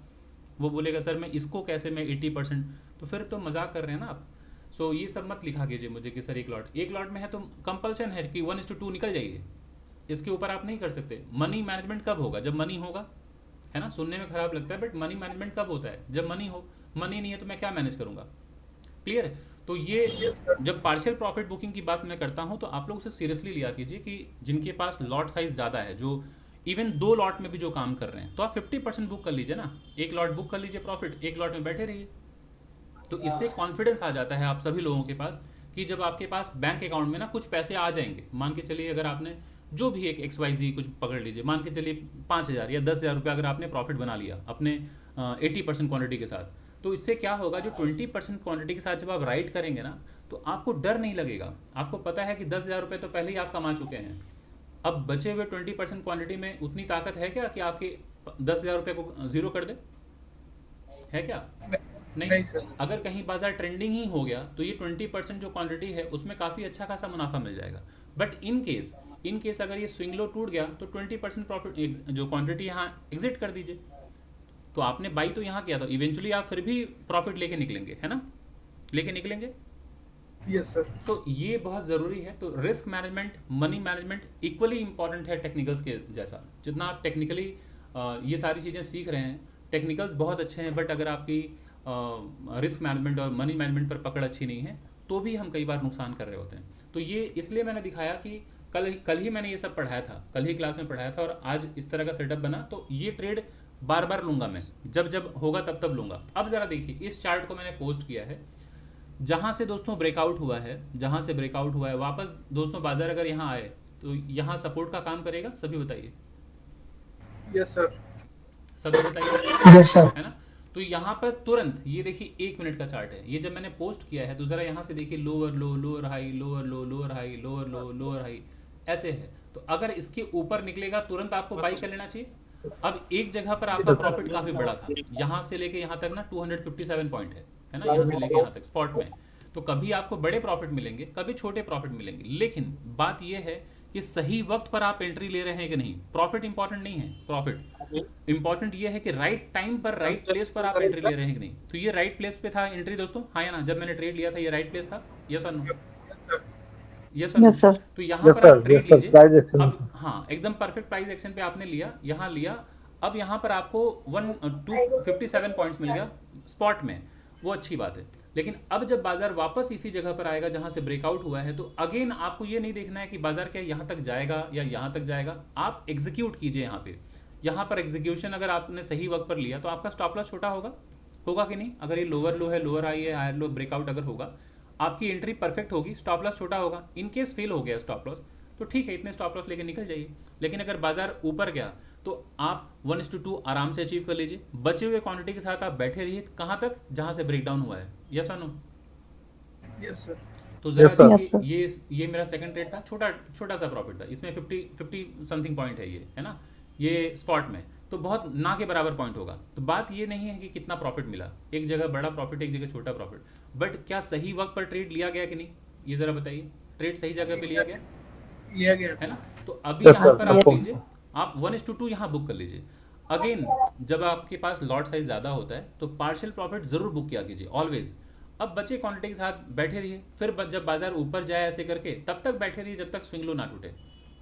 वो बोलेगा सर मैं इसको कैसे मैं 80%, तो फिर तो मजाक कर रहे हैं ना आप। सो ये सब मत लिखा कीजिए मुझे कि सर एक लॉट में है तो कंपल्शन है कि 1:2 निकल जाइए, इसके ऊपर आप नहीं कर सकते। मनी मैनेजमेंट कब होगा? जब मनी होगा, है ना, सुनने में खराब लगता है, बट मनी मैनेजमेंट कब होता है? जब मनी हो। मनी नहीं है तो मैं क्या मैनेज करूंगा? क्लियर है? तो ये Yes, sir. जब पार्शियल प्रॉफिट बुकिंग की बात मैं करता हूं तो आप लोग उसे सीरियसली लिया कीजिए कि जिनके पास लॉट साइज ज़्यादा है, जो इवन 2 लॉट में भी जो काम कर रहे हैं, तो आप 50% बुक कर लीजिए ना। एक लॉट बुक कर लीजिए प्रॉफिट, एक लॉट में बैठे रहिए। तो इससे कॉन्फिडेंस आ जाता है आप सभी लोगों के पास कि जब आपके पास बैंक अकाउंट में ना कुछ पैसे आ जाएंगे, मान के चलिए अगर आपने जो भी एक XYZ कुछ पकड़ लीजिए, मान के चलिए 5,000 या 10,000 रुपये अगर आपने प्रॉफिट बना लिया अपने 80% क्वांटिटी के साथ, तो इससे क्या होगा, जो 20% क्वांटिटी के साथ जब आप राइट करेंगे ना, तो आपको डर नहीं लगेगा। आपको पता है कि 10,000 रुपये तो पहले ही आप कमा चुके हैं। अब बचे हुए 20% क्वांटिटी में उतनी ताकत है क्या कि आपके 10,000 रुपये को ज़ीरो कर दे? है क्या? नहीं सर। अगर कहीं बाजार ट्रेंडिंग ही हो गया तो ये 20% जो क्वांटिटी है उसमें काफ़ी अच्छा खासा मुनाफा मिल जाएगा। बट इन केस अगर ये स्विंग लो टूट गया तो 20% प्रॉफिट जो क्वांटिटी यहाँ एग्जिट कर दीजिए। तो आपने बाई तो यहाँ किया था, इवेंचुअली आप फिर भी प्रॉफिट लेके निकलेंगे, है ना, लेके निकलेंगे। Yes sir. सो ये बहुत ज़रूरी है। तो risk management, money management equally important है टेक्निकल्स के जैसा। जितना आप टेक्निकली ये सारी चीज़ें सीख रहे हैं, टेक्निकल्स बहुत अच्छे हैं, बट अगर आपकी रिस्क मैनेजमेंट और मनी मैनेजमेंट पर पकड़ अच्छी नहीं है तो भी हम कई बार नुकसान कर रहे होते हैं। तो ये इसलिए मैंने दिखाया कि कल ही मैंने ये सब पढ़ाया था, कल ही क्लास में पढ़ाया था, और आज इस तरह का सेटअप बना। तो ये ट्रेड बार बार लूँगा मैं, जब जब होगा तब तब लूँगा। अब ज़रा देखिए, इस चार्ट को मैंने पोस्ट किया है, जहाँ से दोस्तों ब्रेकआउट हुआ है, जहाँ से ब्रेकआउट हुआ है वापस दोस्तों बाजार अगर यहाँ आए तो यहाँ सपोर्ट का काम करेगा? सभी बताइए। Yes sir. सभी बताइए। Yes sir. है ना? तो यहाँ पर तुरंत ये देखिए 1 मिनट का चार्ट है, ये जब मैंने पोस्ट किया है तो ज़रा यहाँ से देखिए lower low, lower high, lower low, lower high, lower low, lower high, ऐसे है। तो अगर इसके ऊपर निकलेगा तुरंत आपको बाई कर लेना चाहिए। अब एक जगह पर आपका प्रॉफिट काफ़ी बड़ा था, यहाँ से लेके यहाँ तक ना 257 पॉइंट है ना, यहाँ से लेके यहाँ तक स्पॉट में। तो कभी आपको बड़े प्रॉफिट मिलेंगे, कभी छोटे प्रॉफिट मिलेंगे, लेकिन बात यह है कि सही वक्त पर आप एंट्री ले रहे हैं कि नहीं। प्रॉफिट इंपॉर्टेंट नहीं है, प्रॉफिट इंपॉर्टेंट ये है कि राइट टाइम पर राइट प्लेस पर आप एंट्री ले रहे हैं कि नहीं। तो ये राइट प्लेस पे था एंट्री दोस्तों, हाँ या ना? जब मैंने ट्रेड लिया था ये राइट प्लेस था, यस और नो? यस और नो? तो यहाँ पर आप ट्रेड लीजिए। अब हाँ, एकदम परफेक्ट प्राइस एक्शन पे आपने लिया, यहाँ लिया। अब यहाँ पर आपको 257 पॉइंट्स मिल गया स्पॉट में, वो अच्छी बात है। लेकिन अब जब बाजार वापस इसी जगह पर आएगा जहां से ब्रेकआउट हुआ है, तो अगेन आपको ये नहीं देखना है कि बाजार क्या यहां तक जाएगा या यहां तक जाएगा। आप एग्जीक्यूट कीजिए यहाँ पर एग्जीक्यूशन अगर आपने सही वक्त पर लिया तो आपका स्टॉप लॉस छोटा होगा कि नहीं? अगर ये लोअर लो है, लोअर हाई है, हायर लो, ब्रेकआउट अगर होगा, आपकी एंट्री परफेक्ट होगी, स्टॉप लॉस छोटा होगा। इन केस फेल हो गया स्टॉप लॉस तो ठीक है, इतने स्टॉप लॉस लेके निकल जाइए। लेकिन अगर बाजार ऊपर गया तो आप 1:2 आराम से अचीव कर लीजिए। बचे हुए क्वांटिटी के साथ आप बैठे रहिए, कहाँ तक? जहाँ से ब्रेकडाउन हुआ है। यस और नो? Yes sir. तो जरा देखिए, ये मेरा सेकंड ट्रेड था, छोटा सा प्रॉफिट था, इसमें 50 समथिंग पॉइंट है, ये है ना, ये स्पॉट में, तो बहुत ना के बराबर पॉइंट होगा। तो बात ये नहीं है कि कितना प्रॉफिट मिला, एक जगह बड़ा प्रॉफिट, एक जगह छोटा प्रॉफिट, बट क्या सही वक्त पर ट्रेड लिया गया कि नहीं, ये ज़रा बताइए। ट्रेड सही जगह पे लिया गया है ना? तो अभी यहाँ पर आप लीजिए, आप 1:2 यहाँ बुक कर लीजिए। अगेन जब आपके पास लॉट साइज ज़्यादा होता है तो पार्शियल प्रॉफिट ज़रूर बुक किया कीजिए, ऑलवेज। अब बचे क्वांटिटी के साथ बैठे रहिए, फिर जब बाजार ऊपर जाए ऐसे करके तब तक बैठे रहिए जब तक स्विंग लो ना टूटे।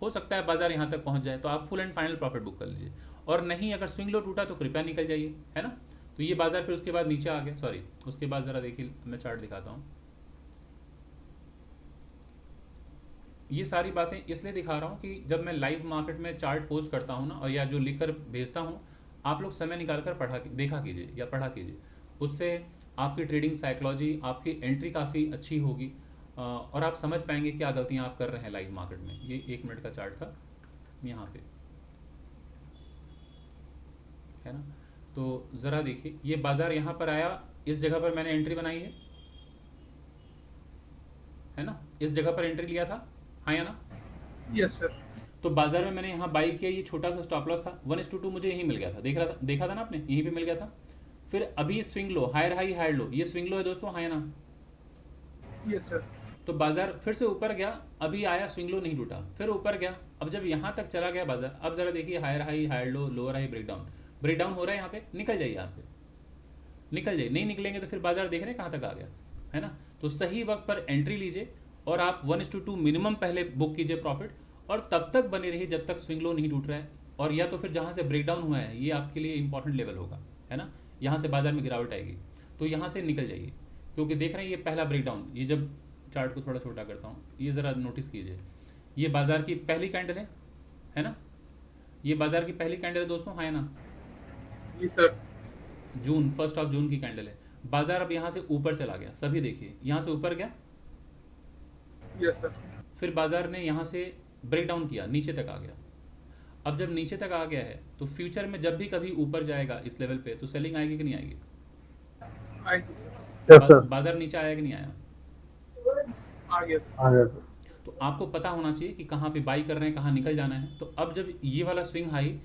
हो सकता है बाजार यहाँ तक पहुँच जाए तो आप full and final profit book कर लीजिए, और नहीं अगर स्विंग लो टूटा तो कृपया निकल जाइए, है ना? तो ये बाजार फिर उसके बाद नीचे आ गया, सॉरी उसके बाद ज़रा देखिए मैं चार्ट दिखाता हूँ। ये सारी बातें इसलिए दिखा रहा हूँ कि जब मैं लाइव मार्केट में चार्ट पोस्ट करता हूँ ना, और या जो लिख कर भेजता हूँ, आप लोग समय निकाल कर देखा कीजिए या पढ़ा कीजिए। उससे आपकी ट्रेडिंग साइकोलॉजी, आपकी एंट्री काफ़ी अच्छी होगी, और आप समझ पाएंगे क्या गलतियाँ आप कर रहे हैं लाइव मार्केट में। ये 1 मिनट का चार्ट था यहाँ पे, है ना? तो ज़रा देखिए, ये बाज़ार यहाँ पर आया, इस जगह पर मैंने एंट्री बनाई है ना? इस जगह पर एंट्री लिया था, हाँ या ना? Yes sir. तो बाजार में मैंने यहाँ बाई किया, ये छोटा सा स्टॉप लॉस था, 1:2 मुझे यहीं मिल गया था, देखा था ना आपने, यहीं पे मिल गया था। फिर अभी swing low, higher high higher low, ये स्विंग लो है दोस्तों, हाँ या ना? Yes sir. तो बाजार फिर से ऊपर गया, अभी आया स्विंग लो नहीं टूटा, फिर ऊपर गया, अब जब यहाँ तक चला गया बाजार, अब जरा देखिए higher high higher low, lower high, breakdown हो रहा है यहाँ पे, निकल जाइए यहाँ पे, निकल जाइए। नहीं निकलेंगे तो फिर बाजार देख रहे हैं कहाँ तक आ गया, है ना? तो सही वक्त पर एंट्री लीजिए और आप 1:2 मिनिमम पहले बुक कीजिए प्रॉफिट, और तब तक बने रहिए जब तक स्विंग लो नहीं टूट रहा है। और या तो फिर जहाँ से ब्रेकडाउन हुआ है ये आपके लिए इंपॉर्टेंट लेवल होगा, है ना, यहाँ से बाजार में गिरावट आएगी तो यहाँ से निकल जाइए, क्योंकि देख रहे हैं ये पहला ब्रेकडाउन, ये जब चार्ट को थोड़ा छोटा करता हूँ ये ज़रा नोटिस कीजिए, ये बाजार की पहली कैंडल है ना, ये बाजार की पहली कैंडल है दोस्तों, हाँ है ना, जी सर। जून 1 जून की कैंडल है। बाजार अब यहाँ से ऊपर चला गया, सभी देखिए यहाँ से ऊपर गया, यस सर। फिर बाजार ने यहाँ से ब्रेक डाउन किया, नीचे तक आ गया। अब जब नीचे तक आ गया है तो फ्यूचर में जब भी कभी ऊपर जाएगा इस लेवल पे तो सेलिंग आएगी कि नहीं आएगी? आएगी सर। बाजार नीचे आया कि नहीं आया? आ गया। तो आपको पता होना चाहिए कि कहाँ पे बाई कर रहे हैं, कहाँ निकल जाना है। तो अब जब ये वाला स्विंग हाई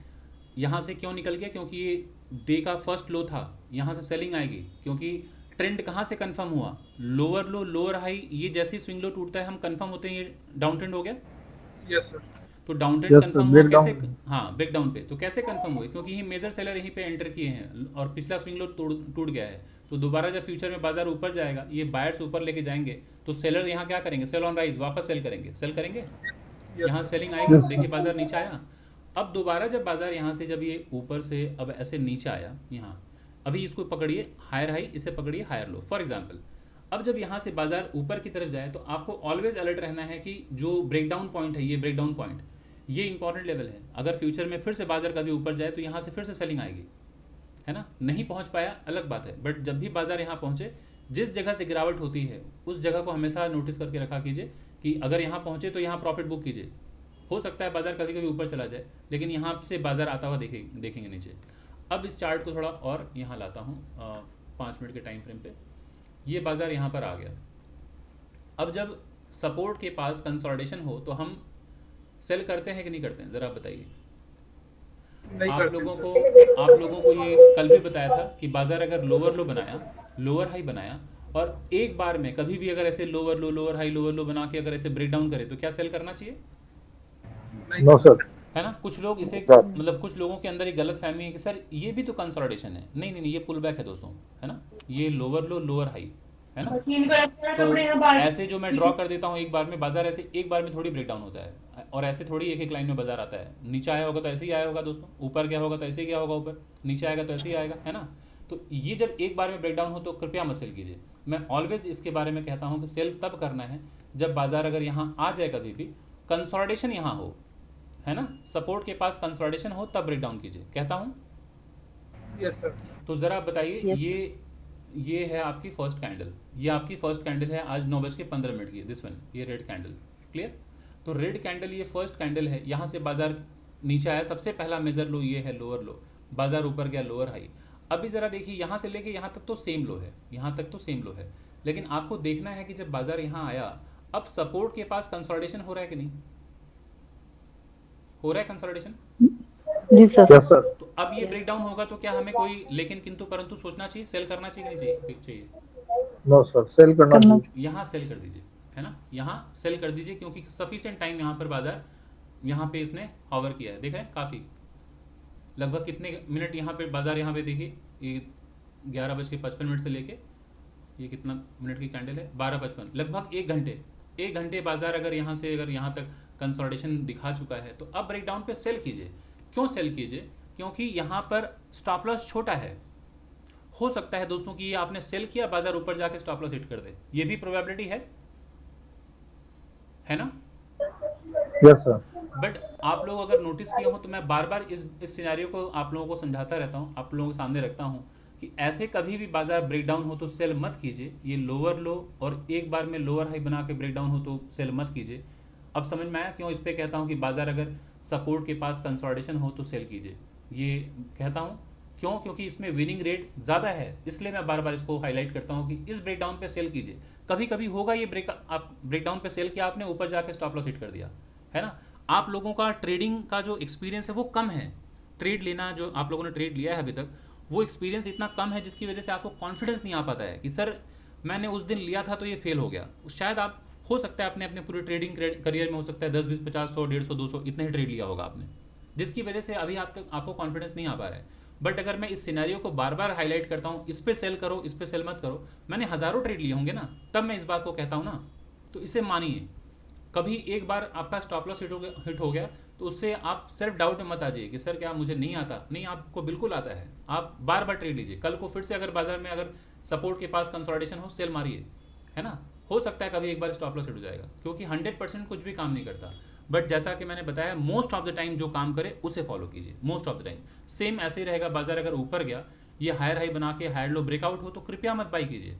यहाँ से क्यों निकल गया, क्योंकि ये डे का फर्स्ट लो था, यहाँ से सेलिंग आएगी, क्योंकि ट्रेंड कहाँ से कंफर्म हुआ, लोअर लो लोअर हाई, ये जैसे ही स्विंग लो टूटता है हम कंफर्म होते हैं ये डाउन ट्रेंड हो गया। Yes sir. तो डाउन ट्रेंड कंफर्म हुआ कैसे? हाँ, ब्रेक डाउन पे। तो कैसे कंफर्म हुए? क्योंकि ये मेजर सेलर यहीं पे एंटर किए हैं और पिछला स्विंग लो टूट गया है। तो दोबारा जब फ्यूचर में बाजार ऊपर जाएगा, ये बायर्स ऊपर लेके जाएंगे, तो सेलर यहाँ क्या करेंगे? सेल ऑन राइज, वापस सेल करेंगे। यहाँ सेलिंग आएगी। देखिए बाजार नीचे आया। अब दोबारा जब बाजार यहाँ से जब ये ऊपर से अब ऐसे नीचे आया, यहाँ अभी इसको पकड़िए हायर हाई, इसे पकड़िए हायर लो फॉर एग्जाम्पल। अब जब यहाँ से बाजार ऊपर की तरफ जाए तो आपको ऑलवेज अलर्ट रहना है कि जो ब्रेकडाउन पॉइंट है, ये ब्रेकडाउन पॉइंट, ये इंपॉर्टेंट लेवल है। अगर फ्यूचर में फिर से बाजार कभी ऊपर जाए तो यहाँ से फिर से सेलिंग आएगी, है ना। नहीं पहुँच पाया अलग बात है, बट जब भी बाजार यहाँ पहुँचे, जिस जगह से गिरावट होती है उस जगह को हमेशा नोटिस करके रखा कीजिए कि अगर यहाँ पहुँचे तो यहाँ प्रॉफिट बुक कीजिए। हो सकता है बाजार कभी कभी ऊपर चला जाए, लेकिन यहाँ से बाजार आता हुआ देखेंगे नीचे। अब इस चार्ट को थोड़ा और यहाँ लाता हूँ 5 मिनट के टाइम फ्रेम पे। ये बाजार यहाँ पर आ गया। अब जब सपोर्ट के पास कंसोलिडेशन हो तो हम सेल करते हैं कि नहीं करते हैं, ज़रा बताइए। आप लोगों को ये कल भी बताया था कि बाजार अगर लोअर लो बनाया, लोअर हाई बनाया और एक बार में कभी भी अगर ऐसे लोअर लो लोअर हाई बना के अगर ऐसे ब्रेक डाउन करे तो क्या सेल करना चाहिए? No sir. है ना। कुछ लोग इसे मतलब कुछ लोगों के अंदर एक गलत फहमी है कि सर ये भी तो कंसोलिडेशन है। नहीं, ये पुल बैक है दोस्तों, है ना। ये लोअर लो लोअर हाई है ना। तो ऐसे जो मैं ड्रॉ कर देता हूँ एक बार में, बाजार ऐसे एक बार में थोड़ी ब्रेकडाउन होता है और ऐसे थोड़ी एक एक लाइन में बाजार आता है। नीचे आया होगा तो ऐसे ही आया होगा दोस्तों, ऊपर गया होगा तो ऐसे ही गया होगा ऊपर, नीचे आएगा तो ऐसे ही आएगा, है ना। तो ये जब एक बार में ब्रेकडाउन हो तो कृपया मत सेल कीजिए। मैं ऑलवेज इसके बारे में कहता हूँ कि सेल तब करना है जब बाजार अगर यहाँ आ जाए, कभी भी कंसोलिडेशन यहाँ हो, है ना, सपोर्ट के पास कंसोलिडेशन हो तब ब्रेक डाउन कीजिए, कहता हूँ। Yes sir. तो ज़रा बताइए, Yes, ये है आपकी फर्स्ट कैंडल, ये आपकी फर्स्ट कैंडल है आज 9:15 की, दिस वन, ये रेड कैंडल, क्लियर। तो रेड कैंडल ये फर्स्ट कैंडल है। यहाँ से बाजार नीचे आया, सबसे पहला मेजर लो ये है लोअर लो, बाजार ऊपर गया लोअर हाई। अभी ज़रा देखिए यहाँ से लेके यहाँ तक तो सेम लो है, यहाँ तक तो सेम लो है, लेकिन आपको देखना है कि जब बाजार यहाँ आया, अब सपोर्ट के पास कंसोलिडेशन हो रहा है कि नहीं हो रहा है? कंसोलिडेशन जी सर। तो अब ये ब्रेक डाउन होगा तो क्या हमें कोई लेकिन किंतु परंतु सोचना चाहिए, सेल करना चाहिए कि नहीं चाहिए? नो सर, सेल करना चाहिए। यहाँ सेल कर दीजिए, है ना, यहाँ सेल कर दीजिए, क्योंकि सफिशिएंट टाइम यहाँ पर बाजार यहाँ पे इसने हॉवर किया है। देख रहे हैं काफ़ी, लगभग कितने मिनट यहाँ पे बाजार, यहाँ पे देखिए ये 11:55 से लेके ये कितना मिनट की कैंडल है, 12:55, लगभग 1 घंटे बाजार अगर यहाँ से अगर यहाँ तक कंसोलिडेशन दिखा चुका है तो अब ब्रेक डाउन पे सेल कीजिए। क्यों सेल कीजिए? क्योंकि यहाँ पर स्टॉप लॉस छोटा है। हो सकता है दोस्तों कि ये आपने सेल किया, बाजार ऊपर जाके स्टॉप लॉस हिट कर दे, ये भी प्रोबेबिलिटी है ना। Yes sir. बट आप लोग अगर नोटिस किए हो तो मैं बार बार इस सिनेरियो को आप लोगों को समझाता रहता हूँ, आप लोगों के सामने रखता हूँ कि ऐसे कभी भी बाजार ब्रेकडाउन हो तो सेल मत कीजिए। ये लोअर लो और एक बार में लोअर हाई बना के ब्रेकडाउन हो तो सेल मत कीजिए। अब समझ में आया क्यों इस पर कहता हूँ कि बाजार अगर सपोर्ट के पास कंसोलिडेशन हो तो सेल कीजिए। ये कहता हूँ क्यों? क्योंकि इसमें विनिंग रेट ज़्यादा है, इसलिए मैं बार बार इसको हाईलाइट करता हूँ कि इस ब्रेकडाउन पे सेल कीजिए। कभी कभी होगा ये आप ब्रेकडाउन पे सेल किया आपने, ऊपर जाके स्टॉप लॉस हिट कर दिया, है ना। आप लोगों का ट्रेडिंग का जो एक्सपीरियंस है वो कम है, ट्रेड लेना जो आप लोगों ने ट्रेड लिया है अभी तक वो एक्सपीरियंस इतना कम है, जिसकी वजह से आपको कॉन्फिडेंस नहीं आ पाता है कि सर मैंने उस दिन लिया था तो ये फेल हो गया। शायद आप हो सकता है अपने पूरे ट्रेडिंग करियर में हो सकता है 10, 20, 50, 100, 150, 200 इतने ही ट्रेड लिया होगा आपने, जिसकी वजह से अभी आप तक आपको कॉन्फिडेंस नहीं आ पा रहा है। बट अगर मैं इस सिनेरियो को बार बार हाईलाइट करता हूँ, इस पे सेल करो, इस पे सेल मत करो, मैंने हज़ारों ट्रेड लिए होंगे ना, तब मैं इस बात को कहता हूँ ना, तो इसे मानिए। कभी एक बार आपका स्टॉप लॉस हिट हो गया तो उससे आप सेल्फ डाउट में मत आ जाइए कि सर क्या मुझे नहीं आता। नहीं, आपको बिल्कुल आता है। आप बार बार ट्रेड लीजिए। कल को फिर से अगर बाजार में अगर सपोर्ट के पास कंसोलिडेशन हो, सेल मारिए, है ना। हो सकता है कभी एक बार स्टॉप लॉस हिट हो जाएगा, क्योंकि 100% कुछ भी काम नहीं करता। बट जैसा कि मैंने बताया, मोस्ट ऑफ द टाइम जो काम करे उसे फॉलो कीजिए। Most of the time same ऐसे ही रहेगा। बाजार अगर ऊपर गया, ये हायर हाई बना के हायर लो ब्रेकआउट हो तो कृपया मत बाई कीजिए,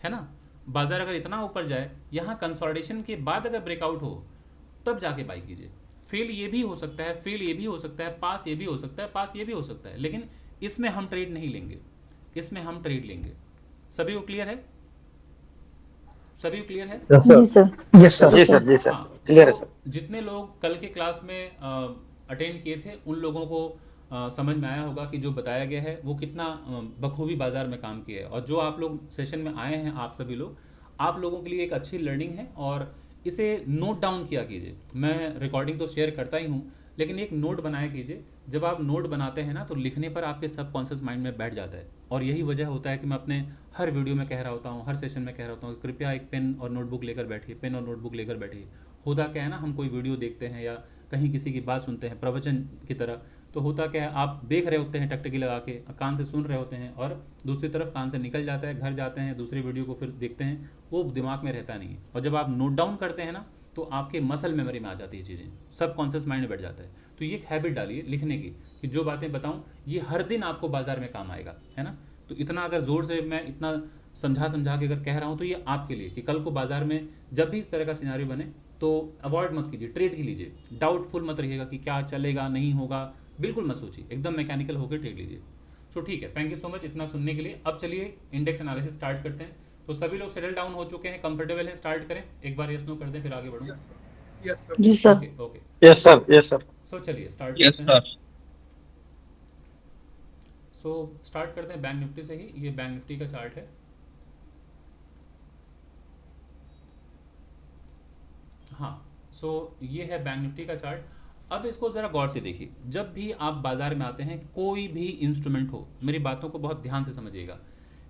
है ना। बाजार अगर इतना ऊपर जाए, यहाँ कंसोलिडेशन के बाद अगर ब्रेकआउट हो तब जाके बाई कीजिए। फेल ये भी हो सकता है, फेल ये भी हो सकता है, पास ये भी हो सकता है, पास ये भी हो सकता है, लेकिन इसमें हम ट्रेड नहीं लेंगे, इसमें हम ट्रेड लेंगे। सभी को क्लियर है? सभी को क्लियर है? जी सर। यस सर, जी सर, जी सर, क्लियर है सर। जितने लोग कल के क्लास में अटेंड किए थे उन लोगों को समझ में आया होगा कि जो बताया गया है वो कितना बखूबी बाजार में काम किया है। और जो आप लोग सेशन में आए हैं, आप सभी लोग, आप लोगों के लिए एक अच्छी लर्निंग है और इसे नोट डाउन किया कीजिए। मैं रिकॉर्डिंग तो शेयर करता ही हूँ, लेकिन एक नोट बनाया कीजिए। जब आप नोट बनाते हैं ना, तो लिखने पर आपके सबकॉन्शियस माइंड में बैठ जाता है। और यही वजह होता है कि मैं अपने हर वीडियो में कह रहा होता हूँ, हर सेशन में कह रहा होता हूँ कि कृपया एक पेन और नोटबुक लेकर बैठिए, पेन और नोटबुक लेकर बैठिए। होता क्या है ना, हम कोई वीडियो देखते हैं या कहीं किसी की बात सुनते हैं प्रवचन की तरह, तो होता क्या है, आप देख रहे होते हैं टकटकी लगा के, कान से सुन रहे होते हैं और दूसरी तरफ कान से निकल जाता है, घर जाते हैं, दूसरी वीडियो को फिर देखते हैं, वो दिमाग में रहता नहीं है। और जब आप नोट डाउन करते हैं ना, तो आपके मसल मेमोरी में आ जाती है चीज़ें, सब कॉन्शियस माइंड में बैठ जाता है। तो ये एक हैबिट डालिए लिखने की, कि जो बातें बताऊं ये हर दिन आपको बाजार में काम आएगा, है ना। तो इतना अगर ज़ोर से मैं इतना समझा के अगर कह रहा हूँ, तो ये आपके लिए कि कल को बाजार में जब भी इस तरह का सिनारियो बने तो अवॉइड मत कीजिए, ट्रेड ही लीजिए। डाउटफुल मत रहिएगा कि क्या चलेगा नहीं होगा, बिल्कुल मत सोचिए, एकदम मैकेनिकल होकर ट्रेड लीजिए। सो ठीक है, थैंक यू सो मच इतना सुनने के लिए। अब चलिए इंडेक्स एनालिसिस स्टार्ट करते हैं। तो सभी लोग सेटल डाउन हो चुके हैं, कंफर्टेबल हैं, स्टार्ट करें। एक बार यस नो कर दें, फिर आगे बढ़ूँ। Yes, sir. जी sir. Okay okay, yes sir, yes sir. So चलिए स्टार्ट यस करते हैं। सर। सो स्टार्ट करते हैं बैंक निफ्टी से ही। ये बैंक निफ्टी का चार्ट है। हाँ, सो ये है बैंक निफ्टी का चार्ट। अब इसको ज़रा गौर से देखिए। जब भी आप बाजार में आते हैं, कोई भी इंस्ट्रूमेंट हो, मेरी बातों को बहुत ध्यान से समझिएगा।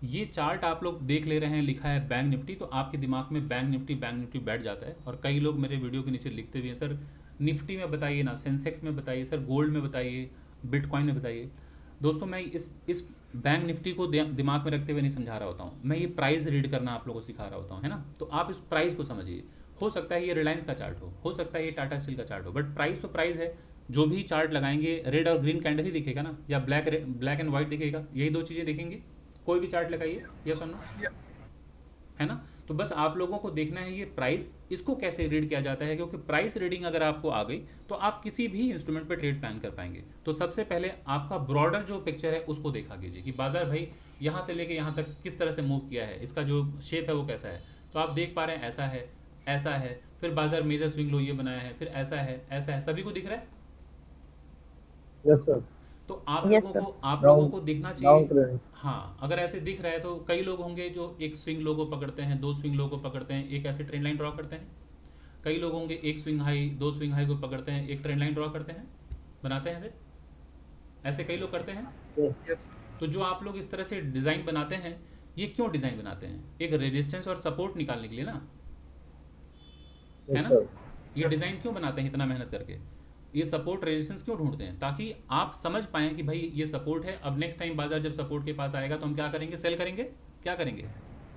ये चार्ट आप लोग देख ले रहे हैं, लिखा है बैंक निफ्टी, तो आपके दिमाग में बैंक निफ्टी बैठ जाता है। और कई लोग मेरे वीडियो के नीचे लिखते भी हैं, सर निफ्टी में बताइए ना, सेंसेक्स में बताइए, सर गोल्ड में बताइए, बिटकॉइन में बताइए। दोस्तों, मैं इस बैंक निफ्टी को दिमाग में रखते हुए नहीं समझा रहा होता हूँ, मैं ये प्राइस रीड करना आप लोगों को सिखा रहा होता हूँ, है ना। तो आप इस प्राइस को समझिए। हो सकता है ये रिलायंस का चार्ट हो सकता है ये टाटा स्टील का चार्ट हो, बट प्राइस तो प्राइस है। जो भी चार्ट लगाएंगे रेड और ग्रीन कैंडल ही दिखेगा ना, या ब्लैक एंड व्हाइट दिखेगा, यही दो चीज़ें दिखेंगी। कोई भी चार्ट लगाइए, यस और नो, है ना। तो बस आप लोगों को देखना है ये प्राइस, इसको कैसे रीड किया जाता है, क्योंकि प्राइस रीडिंग अगर आपको आ गई तो आप किसी भी इंस्ट्रूमेंट पे ट्रेड प्लान कर पाएंगे। तो सबसे पहले आपका ब्रॉडर जो पिक्चर है उसको देखा कीजिए कि बाजार भाई यहाँ से लेके यहाँ तक किस तरह से मूव किया है, इसका जो शेप है वो कैसा है। तो आप देख पा रहे हैं, ऐसा है, फिर बाजार मेजर स्विंग लो ये बनाया है, फिर ऐसा है, सभी को दिख रहा है। Yes sir. तो आप Yes, लोगों को दिखना चाहिए। ट्रेंड। हाँ, अगर ऐसे दिख रहा है तो कई लोग होंगे जो एक स्विंग लो को पकड़ते हैं, दो स्विंग लो को पकड़ते हैं, एक ऐसे ट्रेंड लाइन ड्रॉ करते हैं। कई लोग होंगे एक स्विंग हाई, दो स्विंग हाई को पकड़ते हैं, एक ट्रेंड लाइन ड्रॉ करते हैं, बनाते हैं ऐसे कई लोग करते हैं। Yes. तो जो आप लोग इस तरह से डिज़ाइन बनाते हैं, ये क्यों डिज़ाइन बनाते हैं? एक रेजिस्टेंस और सपोर्ट निकालने के लिए ना, है ना। ये डिज़ाइन क्यों बनाते हैं इतना मेहनत करके? ये सपोर्ट रेजिस्टेंस क्यों ढूंढते हैं? ताकि आप समझ पाएं कि भाई ये सपोर्ट है, अब नेक्स्ट टाइम बाजार जब सपोर्ट के पास आएगा तो हम क्या करेंगे? सेल करेंगे। क्या करेंगे?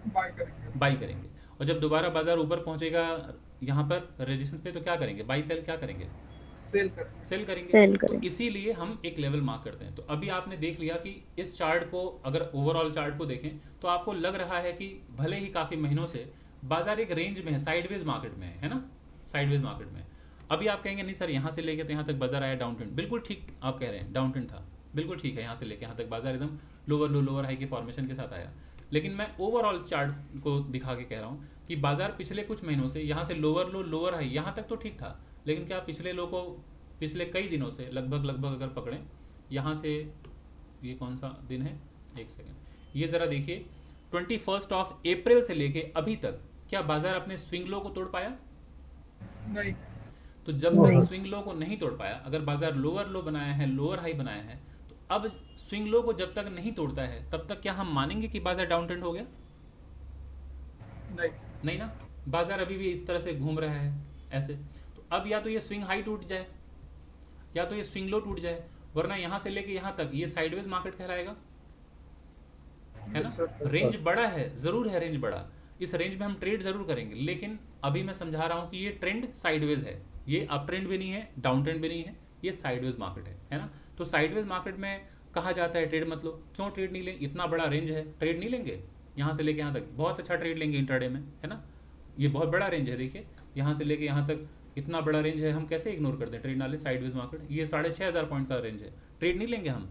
बाई करेंगे। और जब दोबारा बाजार ऊपर पहुंचेगा यहाँ पर रेजिस्टेंस पे, तो क्या करेंगे? बाई सेल क्या करेंगे? सेल करेंगे। तो इसीलिए हम एक लेवल मार्क करते हैं। तो अभी आपने देख लिया कि इस चार्ट को अगर ओवरऑल चार्ट को देखें तो आपको लग रहा है कि भले ही काफ़ी महीनों से बाजार एक रेंज में है, साइडवेज मार्केट में है ना, साइडवेज मार्केट में। अभी आप कहेंगे नहीं सर यहाँ से लेके तो यहाँ तक बाजार आया डाउन ट्रेंड, बिल्कुल ठीक आप कह रहे हैं, डाउन ट्रेंड था, बिल्कुल ठीक है। यहाँ से लेके यहाँ तक बाजार एकदम लोअर लो लोअर हाई के फॉर्मेशन के साथ आया। लेकिन मैं ओवरऑल चार्ट को दिखा के कह रहा हूँ कि बाजार पिछले कुछ महीनों से यहाँ से लोअर लो लोअर हाई यहाँ तक तो ठीक था, लेकिन क्या पिछले लो को पिछले कई दिनों से लगभग अगर पकड़ें यहाँ से, ये कौन सा दिन है, एक सेकेंड, ये ज़रा देखिए 21 अप्रैल से लेके अभी तक क्या बाजार अपने स्विंग लो को तोड़ पाया? नहीं। तो जब तक स्विंग लो को नहीं तोड़ पाया, अगर बाजार लोअर लो बनाया है, लोअर हाई बनाया है, तो अब स्विंग लो को जब तक नहीं तोड़ता है तब तक क्या हम मानेंगे कि बाजार डाउन ट्रेंड हो गया? नहीं ना, बाजार अभी भी इस तरह से घूम रहा है ऐसे। तो अब या तो ये स्विंग हाई टूट जाए, या तो ये स्विंग लो टूट जाए, वरना यहाँ से लेके यहाँ तक ये साइडवेज मार्केट कहलाएगा, है ना। रेंज बड़ा है, ज़रूर है रेंज बड़ा, इस रेंज में हम ट्रेड ज़रूर करेंगे, लेकिन अभी मैं समझा रहा हूँ कि ये ट्रेंड साइडवेज है, ये अप ट्रेंड भी नहीं है, डाउन ट्रेंड भी नहीं है, ये साइडवेज मार्केट है ना। तो साइडवेज मार्केट में कहा जाता है ट्रेड मत लो। क्यों ट्रेड नहीं लेंगे? इतना बड़ा रेंज है, ट्रेड नहीं लेंगे? यहाँ से लेके यहाँ तक बहुत अच्छा ट्रेड लेंगे इंट्राडे में, है ना। ये बहुत बड़ा रेंज है, देखिए यहाँ से लेके यहाँ तक इतना बड़ा रेंज है, हम कैसे इग्नोर कर दें ट्रेड ना ले साइडवेज मार्केट। ये 6,500 पॉइंट का रेंज है, ट्रेड नहीं लेंगे हम।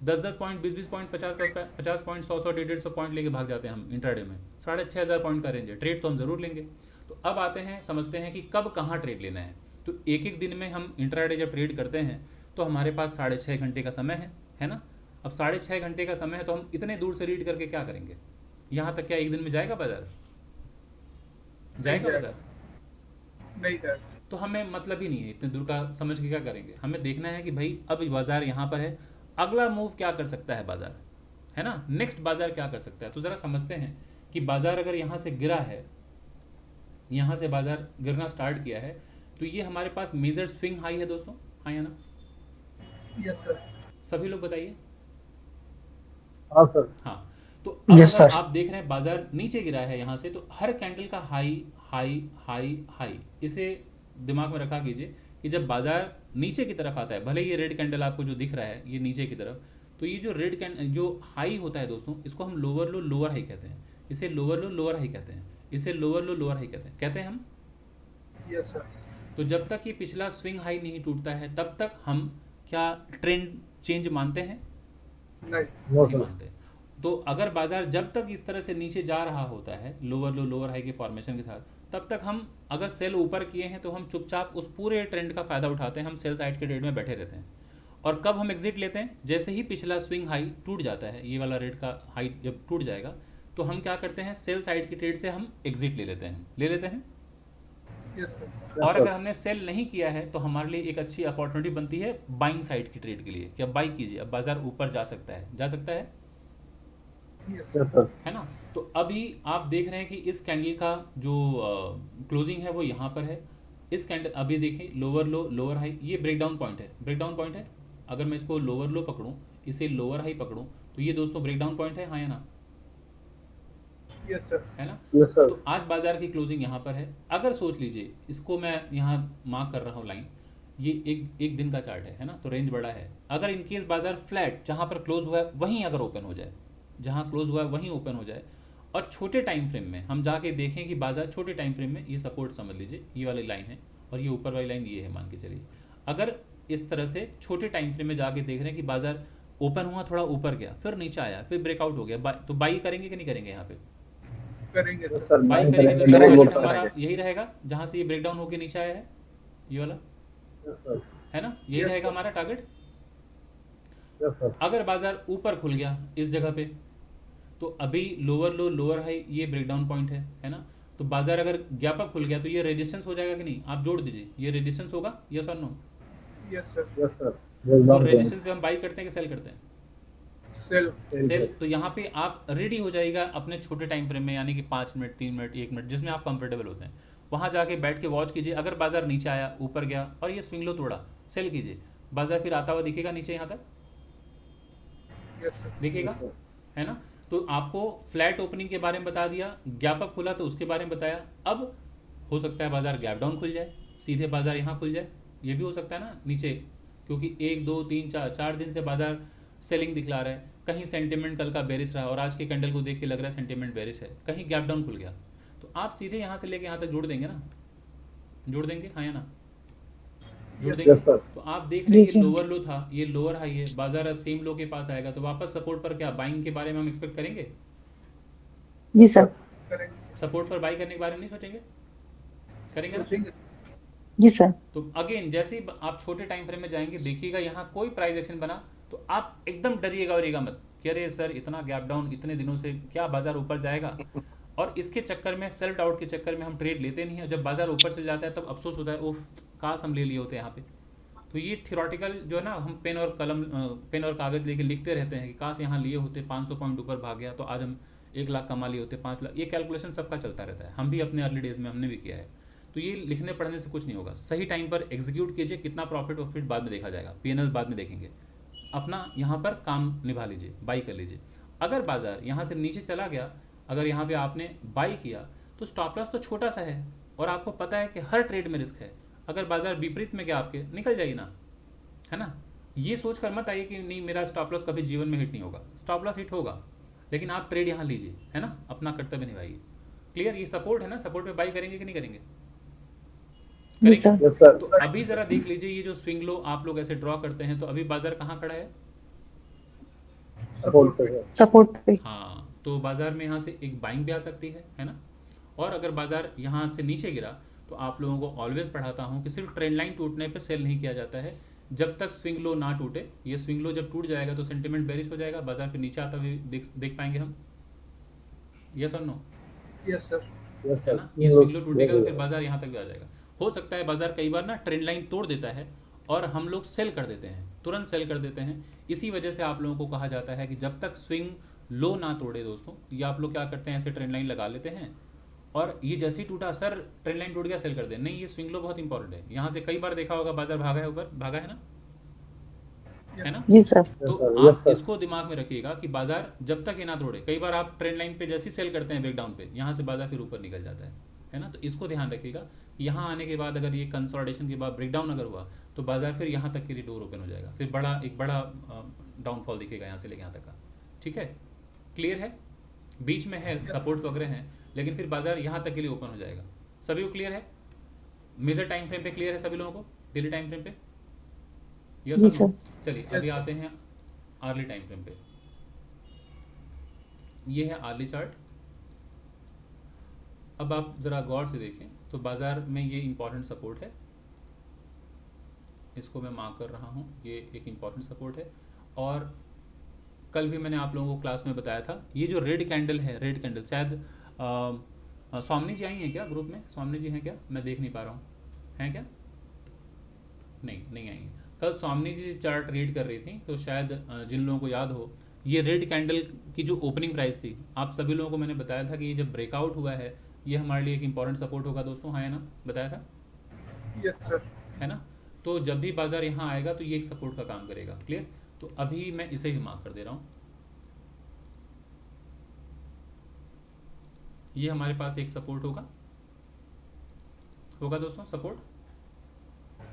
10-10 पॉइंट, 20-20 पॉइंट, 50 पॉइंट, 100-100, 150 पॉइंट लेके भाग जाते हैं हम इंट्राडे में। 6,500 पॉइंट का रेंज है, ट्रेड तो हम जरूर लेंगे। तो अब आते हैं, समझते हैं कि कब कहाँ ट्रेड लेना है। तो एक एक दिन में हम इंट्राडे जब ट्रेड करते हैं तो हमारे पास 6.5 घंटे का समय है ना। अब 6.5 घंटे का समय है तो हम इतने दूर से रीड करके क्या करेंगे? यहाँ तक क्या एक दिन में जाएगा बाजार? जाएगा बाजार? नहीं जाएगा। तो हमें मतलब ही नहीं है, इतने दूर का समझ के क्या करेंगे। हमें देखना है कि भाई अब बाजार यहाँ पर है, अगला मूव क्या कर सकता है बाजार, है ना। नेक्स्ट बाजार क्या कर सकता है। तो ज़रा समझते हैं कि बाजार अगर यहाँ से गिरा है, यहाँ से बाजार गिरना स्टार्ट किया है, तो ये हमारे पास मेजर स्विंग हाई है दोस्तों, हाँ या ना? Yes sir. सभी लोग बताइए। हाँ सर। हाँ, तो अब Yes, अगर sir. आप देख रहे हैं बाजार नीचे गिरा है यहाँ से, तो हर कैंडल का हाई हाई हाई हाई, इसे दिमाग में रखा कीजिए कि जब बाजार नीचे की तरफ आता है, भले ये रेड कैंडल आपको जो दिख रहा है ये नीचे की तरफ, तो ये जो रेड कैंडल जो हाई होता है दोस्तों, इसको हम लोअर लो लोअर हाई कहते हैं, इसे लोअर लो लोअर हाई कहते हैं, इसे लोअर लो लोअर हाई कहते हैं हम। Yes sir. तो जब तक ये पिछला स्विंग हाई नहीं टूटता है तब तक हम क्या ट्रेंड चेंज मानते हैं? नहीं। नो नहीं सर। मानते। तो अगर बाजार जब तक इस तरह से नीचे जा रहा होता है लोअर लो लोअर हाई के फॉर्मेशन के साथ, तब तक हम अगर सेल ऊपर किए हैं तो हम चुपचाप उस पूरे ट्रेंड का फ़ायदा उठाते हैं, हम सेल साइड के ट्रेड में बैठे रहते हैं। और कब हम एग्जिट लेते हैं? जैसे ही पिछला स्विंग हाई टूट जाता है, ये वाला रेड का हाई जब टूट जाएगा तो हम क्या करते हैं? सेल साइड की ट्रेड से हम एग्जिट ले लेते हैं। Yes sir. और अगर हमने सेल नहीं किया है तो हमारे लिए एक अच्छी अपॉर्चुनिटी बनती है बाइंग साइड की ट्रेड के लिए कि अब बाई कीजिए, अब बाजार ऊपर जा सकता है, यस यस सर। है ना। तो अभी आप देख रहे हैं कि इस कैंडल का जो क्लोजिंग है वो यहाँ पर है। इस कैंडल अभी देखिए लोअर लो लोअर हाई, ये ब्रेकडाउन पॉइंट है। अगर मैं इसको लोअर लो पकड़ूं, इसे लोअर हाई पकड़ूं, तो ये दोस्तों ब्रेकडाउन पॉइंट है, हाँ या ना? Yes sir. है ना। Yes sir. तो आज बाजार की क्लोजिंग यहाँ पर है। अगर सोच लीजिए, इसको मैं यहाँ मार्क कर रहा हूँ लाइन, ये एक दिन का चार्ट है ना, तो रेंज बड़ा है। अगर इनकेस बाजार फ्लैट जहाँ पर क्लोज हुआ है वहीं अगर ओपन हो जाए, जहाँ क्लोज हुआ है वहीं ओपन हो जाए, और छोटे टाइम फ्रेम में हम जाके देखें कि बाजार छोटे टाइम फ्रेम में, ये सपोर्ट समझ लीजिए, ये वाली लाइन है और ये ऊपर वाली लाइन ये है, मान के चलिए। अगर इस तरह से छोटे टाइम फ्रेम में जाके देख रहे हैं कि बाजार ओपन हुआ, थोड़ा ऊपर गया, फिर नीचे आया, फिर ब्रेकआउट हो गया, तो बाई करेंगे कि नहीं करेंगे? यहाँ पे करेंगे yes sir. Sir. By buying करेंगे तो करेंगे, नेक्स्ट करेंगे, टारगेट हमारा करेंगे। यही रहेगा जहाँ से ये ब्रेकडाउन होके नीचे आया है, ये वाला, यस सर। है ना, यही Yes, रहेगा sir. हमारा टारगेट। Yes sir. अगर बाजार ऊपर खुल गया इस जगह पे, तो अभी लोअर लो लोअर हाई ये ब्रेकडाउन पॉइंट है ना। तो बाजार अगर गैप अप खुल गया तो ये रेजिस्टेंस हो जाएगा कि नहीं? आप जोड़ दीजिए, ये रेजिस्टेंस होगा, यस और no? Yes sir. Yes sir. तो रेजिस्टेंस पे हम बाई करते हैं कि सेल करते हैं? सेल। सेल। तो यहाँ पे आप रेडी हो जाइएगा अपने छोटे टाइम फ्रेम में, यानी कि 5 मिनट, 3 मिनट, 1 मिनट, जिसमें आप कंफर्टेबल होते हैं, वहाँ जाके बैठ के वॉच कीजिए। अगर बाजार नीचे आया, ऊपर गया और ये स्विंग लो तोड़ा, सेल कीजिए। बाजार फिर आता हुआ दिखेगा नीचे यहाँ तक, यस सर। दिखेगा, है ना। तो आपको फ्लैट ओपनिंग के बारे में बता दिया, गैप अप खुला तो उसके बारे में बताया। अब हो सकता है बाजार गैप डाउन खुल जाए, सीधे बाजार यहाँ खुल जाए, ये भी हो सकता है ना नीचे, क्योंकि 1 2 3 4 दिन से बाजार सेलिंग दिखला रहा है। कहीं सेंटिमेंट कल का बेरिश रहा और आज के कैंडल को देख के लग रहा है सेंटिमेंट बेरिश है, कहीं गैप डाउन खुल गया, तो आप सीधे यहाँ से लेके यहाँ तक जोड़ देंगे ना, जोड़ देंगे, हाँ या ना? जोड़ Yes, देंगे। yes, sir. तो आप देख रहे हैं जी, ये sir. लोअर लो था, ये लोअर हाई है, बाजार सेम लो के पास आएगा तो वापस सपोर्ट पर क्या बाइंग के बारे में हम एक्सपेक्ट करेंगे? जी सर। करेंगे सपोर्ट पर बाई करने के बारे में नहीं सोचेंगे? करेंगे ना? सोचेंगे। जी सर। तो अगेन जैसे ही आप छोटे टाइम फ्रेम में जाएंगे, देखिएगा यहाँ कोई प्राइस एक्शन बना तो आप एकदम डरिएगा मत कि अरे सर इतना गैप डाउन इतने दिनों से, क्या बाजार ऊपर जाएगा? और इसके चक्कर में, सेल्फ डाउट के चक्कर में हम ट्रेड लेते नहीं है। जब बाजार ऊपर चल जाता है तब अफसोस होता है, उफ काश हम ले लिए होते यहाँ पे। तो ये थियोरेटिकल जो है ना, हम पेन और कागज़ लेके लिखते रहते हैं कि काश यहाँ लिए होते, 500 पॉइंट ऊपर भाग गया तो आज हम 1 लाख कमा लिए होते, 5 लाख, ये कैलकुलेशन सबका चलता रहता है। हम भी अपने अर्ली डेज में हमने भी किया है। तो ये लिखने पढ़ने से कुछ नहीं होगा। सही टाइम पर एग्जीक्यूट कीजिए, कितना प्रॉफिट बाद में देखा जाएगा, पीएनएल बाद में देखेंगे। अपना यहाँ पर काम निभा लीजिए, बाई कर लीजिए। अगर बाजार यहाँ से नीचे चला गया, अगर यहाँ पे आपने बाई किया तो स्टॉप लॉस तो छोटा सा है और आपको पता है कि हर ट्रेड में रिस्क है। अगर बाजार विपरीत में गया आपके, निकल जाइए ना, है ना। ये सोच कर मत आइए कि नहीं मेरा स्टॉप लॉस कभी जीवन में हिट नहीं होगा। स्टॉप लॉस हिट होगा, लेकिन आप ट्रेड यहाँ लीजिए, है ना, अपना कर्तव्य निभाइए। क्लियर। ये सपोर्ट है ना, सपोर्ट पे बाई करेंगे कि नहीं करेंगे? जी सर। Yes sir. तो अभी जरा देख लीजिए, ये जो स्विंग लो आप लोग ऐसे ड्रॉ करते हैं, तो अभी बाजार कहाँ खड़ा है? सपोर्ट पे है। सपोर्ट पे। हाँ, तो बाजार में यहाँ से एक बाइंग भी आ सकती है ना। और अगर बाजार यहाँ से नीचे गिरा तो आप लोगों को ऑलवेज पढ़ाता हूँ कि सिर्फ ट्रेंड लाइन टूटने पे सेल नहीं किया जाता है, जब तक स्विंग लो ना टूटे। ये स्विंग लो जब टूट जाएगा तो सेंटिमेंट बेरिश हो जाएगा, बाजार फिर नीचे आता हुए देख पाएंगे हम। यस और नो? Yes, sir. यस है सर। ना। ये स्विंग लो टूटेगा तो फिर बाजार यहाँ तक भी आ जाएगा। हो सकता है बाजार कई बार ना ट्रेंड लाइन तोड़ देता है और हम लोग सेल कर देते हैं, तुरंत सेल कर देते हैं। इसी वजह से आप लोगों को कहा जाता है कि जब तक स्विंग लो ना तोड़े दोस्तों, ये आप लोग क्या करते हैं, ऐसे ट्रेंड लाइन लगा लेते हैं और ये जैसे ही टूटा, सर ट्रेंड लाइन टूट गया सेल कर दे। नहीं, ये स्विंग लो बहुत इंपॉर्टेंट है। यहाँ से कई बार देखा होगा बाजार भागा है, ऊपर भागा है ना, है ना। जी सर। तो यस आप सर। इसको दिमाग में रखिएगा कि बाजार जब तक ये ना तोड़े, कई बार आप ट्रेंड लाइन पे जैसे ही सेल करते हैं ब्रेकडाउन पे, यहाँ से बाजार फिर ऊपर निकल जाता है ना। तो इसको ध्यान रखिएगा। यहाँ आने के बाद अगर ये कंसोलिडेशन के बाद ब्रेकडाउन अगर हुआ तो बाजार फिर यहाँ तक के लिए डोर ओपन हो जाएगा, फिर एक बड़ा डाउनफॉल दिखेगा यहाँ से लेके यहाँ तक का। ठीक है, क्लियर है। बीच में है सपोर्ट्स वगैरह हैं, लेकिन फिर बाजार यहाँ तक के लिए ओपन हो जाएगा। सभी को क्लियर है? मेजर टाइम फ्रेम पे क्लियर है सभी लोगों को? डेली टाइम फ्रेम पे? यस जी और सर। नो? चलिए अभी आते हैं आर्ली टाइम फ्रेम पे। ये है आर्ली चार्ट। अब आप ज़रा गौर से देखें तो बाजार में ये इंपॉर्टेंट सपोर्ट है, इसको मैं मार्क कर रहा हूँ, ये एक इंपॉर्टेंट सपोर्ट है। और कल भी मैंने आप लोगों को क्लास में बताया था, ये जो रेड कैंडल है, रेड कैंडल शायद स्वामी जी आई हैं क्या ग्रुप में? स्वामी जी हैं क्या? मैं देख नहीं पा रहा हूँ, हैं क्या? नहीं आई हैं। कल स्वामी जी चार्ट रीड कर रही थी, तो शायद जिन लोगों को याद हो, ये रेड कैंडल की जो ओपनिंग प्राइस थी, आप सभी लोगों को मैंने बताया था कि ये जब ब्रेकआउट हुआ है, ये हमारे लिए एक इंपॉर्टेंट सपोर्ट होगा दोस्तों, हाँ है ना, बताया था, Yes, sir. है ना। तो जब भी बाजार यहाँ आएगा तो ये एक सपोर्ट का काम करेगा। क्लियर। तो अभी मैं इसे ही मार्क कर दे रहा हूँ। ये हमारे पास एक सपोर्ट होगा दोस्तों, सपोर्ट,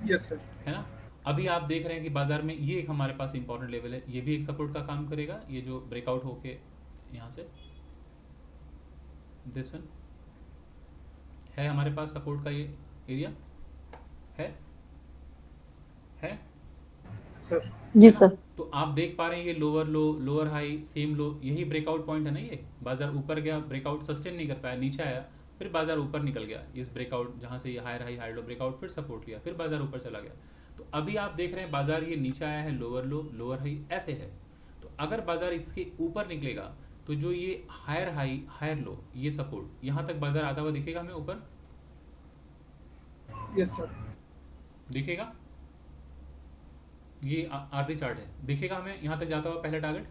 Yes, sir. है ना। अभी आप देख रहे हैं कि बाजार में ये एक हमारे पास इंपॉर्टेंट लेवल है, ये भी एक सपोर्ट का काम करेगा। ये जो ब्रेकआउट होके यहाँ से दिस वन है हमारे पास सपोर्ट का, ये एरिया है Sir. जी सर। तो आप देख पा रहे हैं ये lower low, lower high, same low, यही ब्रेकआउट पॉइंट है ना। ये बाजार ऊपर गया, ब्रेकआउट सस्टेन नहीं कर पाया, नीचे आया, फिर बाजार ऊपर निकल गया इस ब्रेकआउट, जहाँ से ये higher high higher low breakout, फिर सपोर्ट लिया, फिर बाजार ऊपर चला गया। तो अभी आप देख रहे हैं बाजार ये नीचे आया है, लोअर लो लोअर हाई ऐसे है। तो अगर बाजार इसके ऊपर निकलेगा तो जो ये हायर हाई हायर लो, ये सपोर्ट, यहाँ तक बाजार आता हुआ दिखेगा हमें ऊपर, Yes, sir. दिखेगा। ये आरडी चार्ट है, दिखेगा हमें यहाँ तक जाता हुआ पहला टारगेट,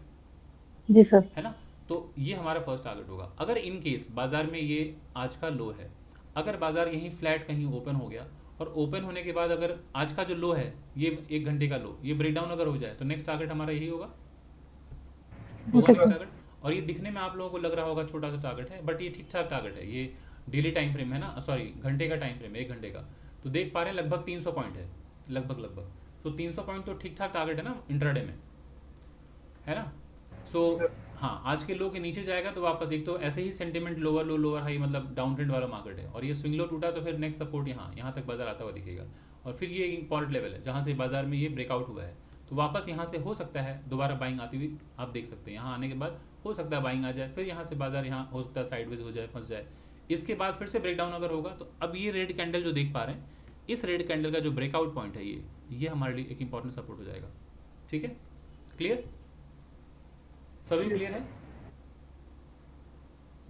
जी सर। है ना। तो ये हमारा फर्स्ट टारगेट होगा। अगर इन केस बाजार में ये आज का लो है, अगर बाजार यहीं फ्लैट कहीं ओपन हो गया और ओपन होने के बाद अगर आज का जो लो है, ये 1 घंटे का लो, ये ब्रेकडाउन अगर हो जाए तो नेक्स्ट टारगेट हमारा यही होगा, ओके नेक्स्ट सर। टारगेट। और ये दिखने में आप लोगों को लग रहा होगा छोटा सा टारगेट है, बट ये ठीक ठाक टारगेट है। ये डेली टाइम फ्रेम है ना, सॉरी घंटे का टाइम फ्रेम है, 1 घंटे का। तो देख पा रहे हैं लगभग 300 पॉइंट है, लगभग। तो 300 पॉइंट तो ठीक ठाक टारगेट है ना इंट्राडे में, है ना। सो Sir. हाँ, आज के लो के नीचे जाएगा तो वापस एक तो ऐसे ही sentiment lower low lower high, मतलब डाउन ट्रेंड वाला मार्केट है। और ये स्विंग लो टूटा तो फिर नेक्स्ट सपोर्ट यहाँ तक बाजार आता हुआ दिखेगा। और फिर ये इंपॉर्टेंट लेवल है जहाँ से बाजार में ये ब्रेकआउट हुआ है, तो वापस यहाँ से हो सकता है दोबारा बाइंग आती हुई आप देख सकते हैं। यहाँ आने के बाद हो सकता है बाइंग आ जाए, फिर यहाँ से बाजार यहाँ हो सकता है साइडवेज हो जाए, फंस जाए। इसके बाद फिर से ब्रेकडाउन अगर होगा तो अब ये रेड कैंडल जो देख पा रहे हैं, इस रेड कैंडल का जो ब्रेकआउट पॉइंट है, ये हमारे लिए एक इंपॉर्टेंट सपोर्ट हो जाएगा। ठीक है, क्लियर, सभी क्लियर है,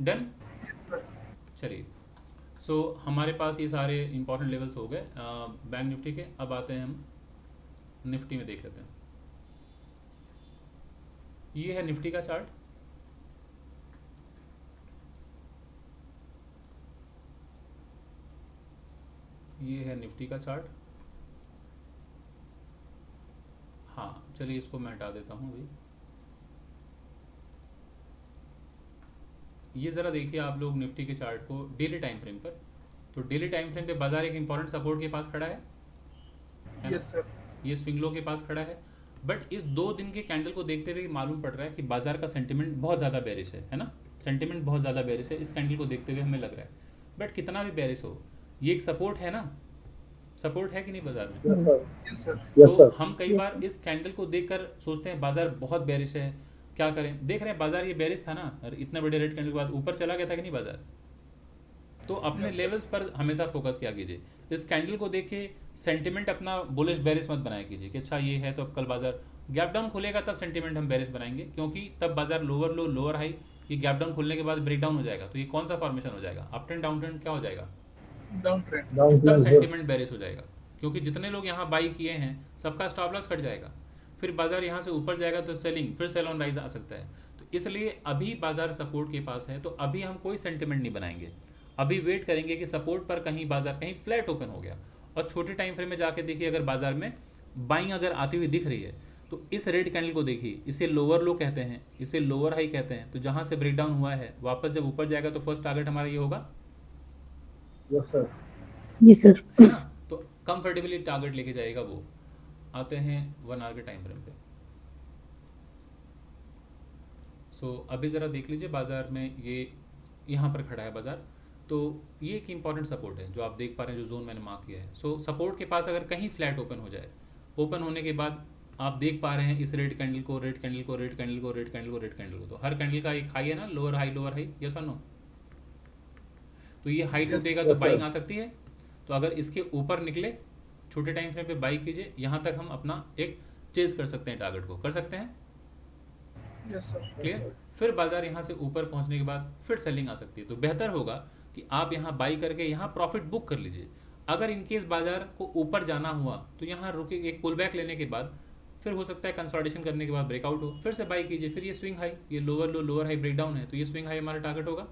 डन। चलिए, सो हमारे पास ये सारे इंपॉर्टेंट लेवल्स हो गए बैंक निफ्टी के। अब आते हैं हम निफ्टी में, देख लेते हैं। ये है निफ्टी का चार्ट। ये है निफ्टी का चार्ट। हाँ चलिए इसको मैं हटा देता हूँ अभी। ये ज़रा देखिए आप लोग निफ्टी के चार्ट को डेली टाइम फ्रेम पर। तो डेली टाइम फ्रेम पे बाजार एक इंपॉर्टेंट सपोर्ट के पास खड़ा है ना? Yes sir. ये स्विंग लो के पास खड़ा है। बट इस 2 दिन के कैंडल को देखते हुए मालूम पड़ रहा है कि बाजार का सेंटिमेंट बहुत ज़्यादा बेरिश है ना? सेंटिमेंट बहुत ज़्यादा बेरिश है इस कैंडल को देखते हुए हमें लग रहा है। बट कितना भी बेरिश हो, ये एक सपोर्ट है ना? सपोर्ट है कि नहीं बाजार में? Yes sir. Yes sir. Yes तो सर। हम कई बार इस कैंडल को देखकर सोचते हैं बाजार बहुत बेरिश है, क्या करें? देख रहे हैं बाजार ये बेरिश था ना, और इतने बड़े रेड कैंडल के बाद ऊपर चला गया था कि नहीं बाजार? तो अपने लेवल्स पर हमेशा फोकस किया कीजिए। इस कैंडल को देख के सेंटिमेंट अपना बुलिश बेरिश मत बनाया कीजिए कि अच्छा ये है तो अब कल बाजार गैप डाउन खुलेगा तब सेंटिमेंट हम बेरिश बनाएंगे, क्योंकि तब बाजार लोअर लो लोअर हाई, ये गैप डाउन खुलने के बाद ब्रेक डाउन हो जाएगा। तो ये कौन सा फॉर्मेशन हो जाएगा? अप ट्रेंड डाउन ट्रेंड क्या हो जाएगा? Down trend. डाउन तब ट्रेंड सेंटिमेंट बेरिश हो जाएगा, क्योंकि जितने लोग यहाँ बाई किए हैं सबका स्टॉप लॉस कट जाएगा। फिर बाजार यहाँ से ऊपर जाएगा तो सेलिंग, फिर सेल ऑन राइज आ सकता है। तो इसलिए अभी बाजार सपोर्ट के पास है, तो अभी हम कोई सेंटिमेंट नहीं बनाएंगे। अभी वेट करेंगे कि सपोर्ट पर कहीं बाजार कहीं फ्लैट ओपन हो गया, और छोटे टाइम फ्रेम में जाके देखिए अगर बाजार में बाइंग अगर आती हुई दिख रही है तो इस रेड कैंडल को देखिए, इसे लोअर लो कहते हैं, इसे लोअर हाई कहते हैं। तो जहाँ से ब्रेकडाउन हुआ है वापस जब ऊपर जाएगा तो फर्स्ट टारगेट हमारा ये होगा, यस सर। जी सर। है ना? तो कंफर्टेबली टारगेट लेके जाएगा वो। आते हैं 1 आवर के टाइम फ्रेम पे। सो अभी ज़रा देख लीजिए बाजार में ये यहाँ पर खड़ा है बाजार, तो ये एक इंपॉर्टेंट सपोर्ट है जो आप देख पा रहे हैं, जो जोन मैंने मार्क किया है। सो सपोर्ट के पास अगर कहीं फ्लैट ओपन हो जाए, ओपन होने के बाद आप देख पा रहे हैं इस रेड कैंडल को, रेड कैंडल को, रेड कैंडल को, रेड कैंडल को, रेड कैंडल को, तो हर कैंडल का एक हाई है ना, लोअर हाई, यस और नो? तो ये हाई टूटेगा तो बाइंग आ सकती है। तो अगर इसके ऊपर निकले छोटे टाइम फ्रेम पे बाई कीजिए, यहाँ तक हम अपना एक चेज कर सकते हैं, टारगेट को कर सकते हैं। Yes sir. क्लियर? फिर बाजार यहाँ से ऊपर पहुँचने के बाद फिर सेलिंग आ सकती है। तो बेहतर होगा कि आप यहाँ बाई करके यहाँ प्रॉफिट बुक कर लीजिए। अगर इनकेस बाजार को ऊपर जाना हुआ तो यहाँ रुके, एक पुल बैक लेने के बाद फिर हो सकता है कंसोलिडेशन करने के बाद ब्रेकआउट हो, फिर से बाई कीजिए। फिर ये स्विंग हाई, ये lower low lower high breakdown है, तो ये स्विंग हाई हमारा टारगेट होगा,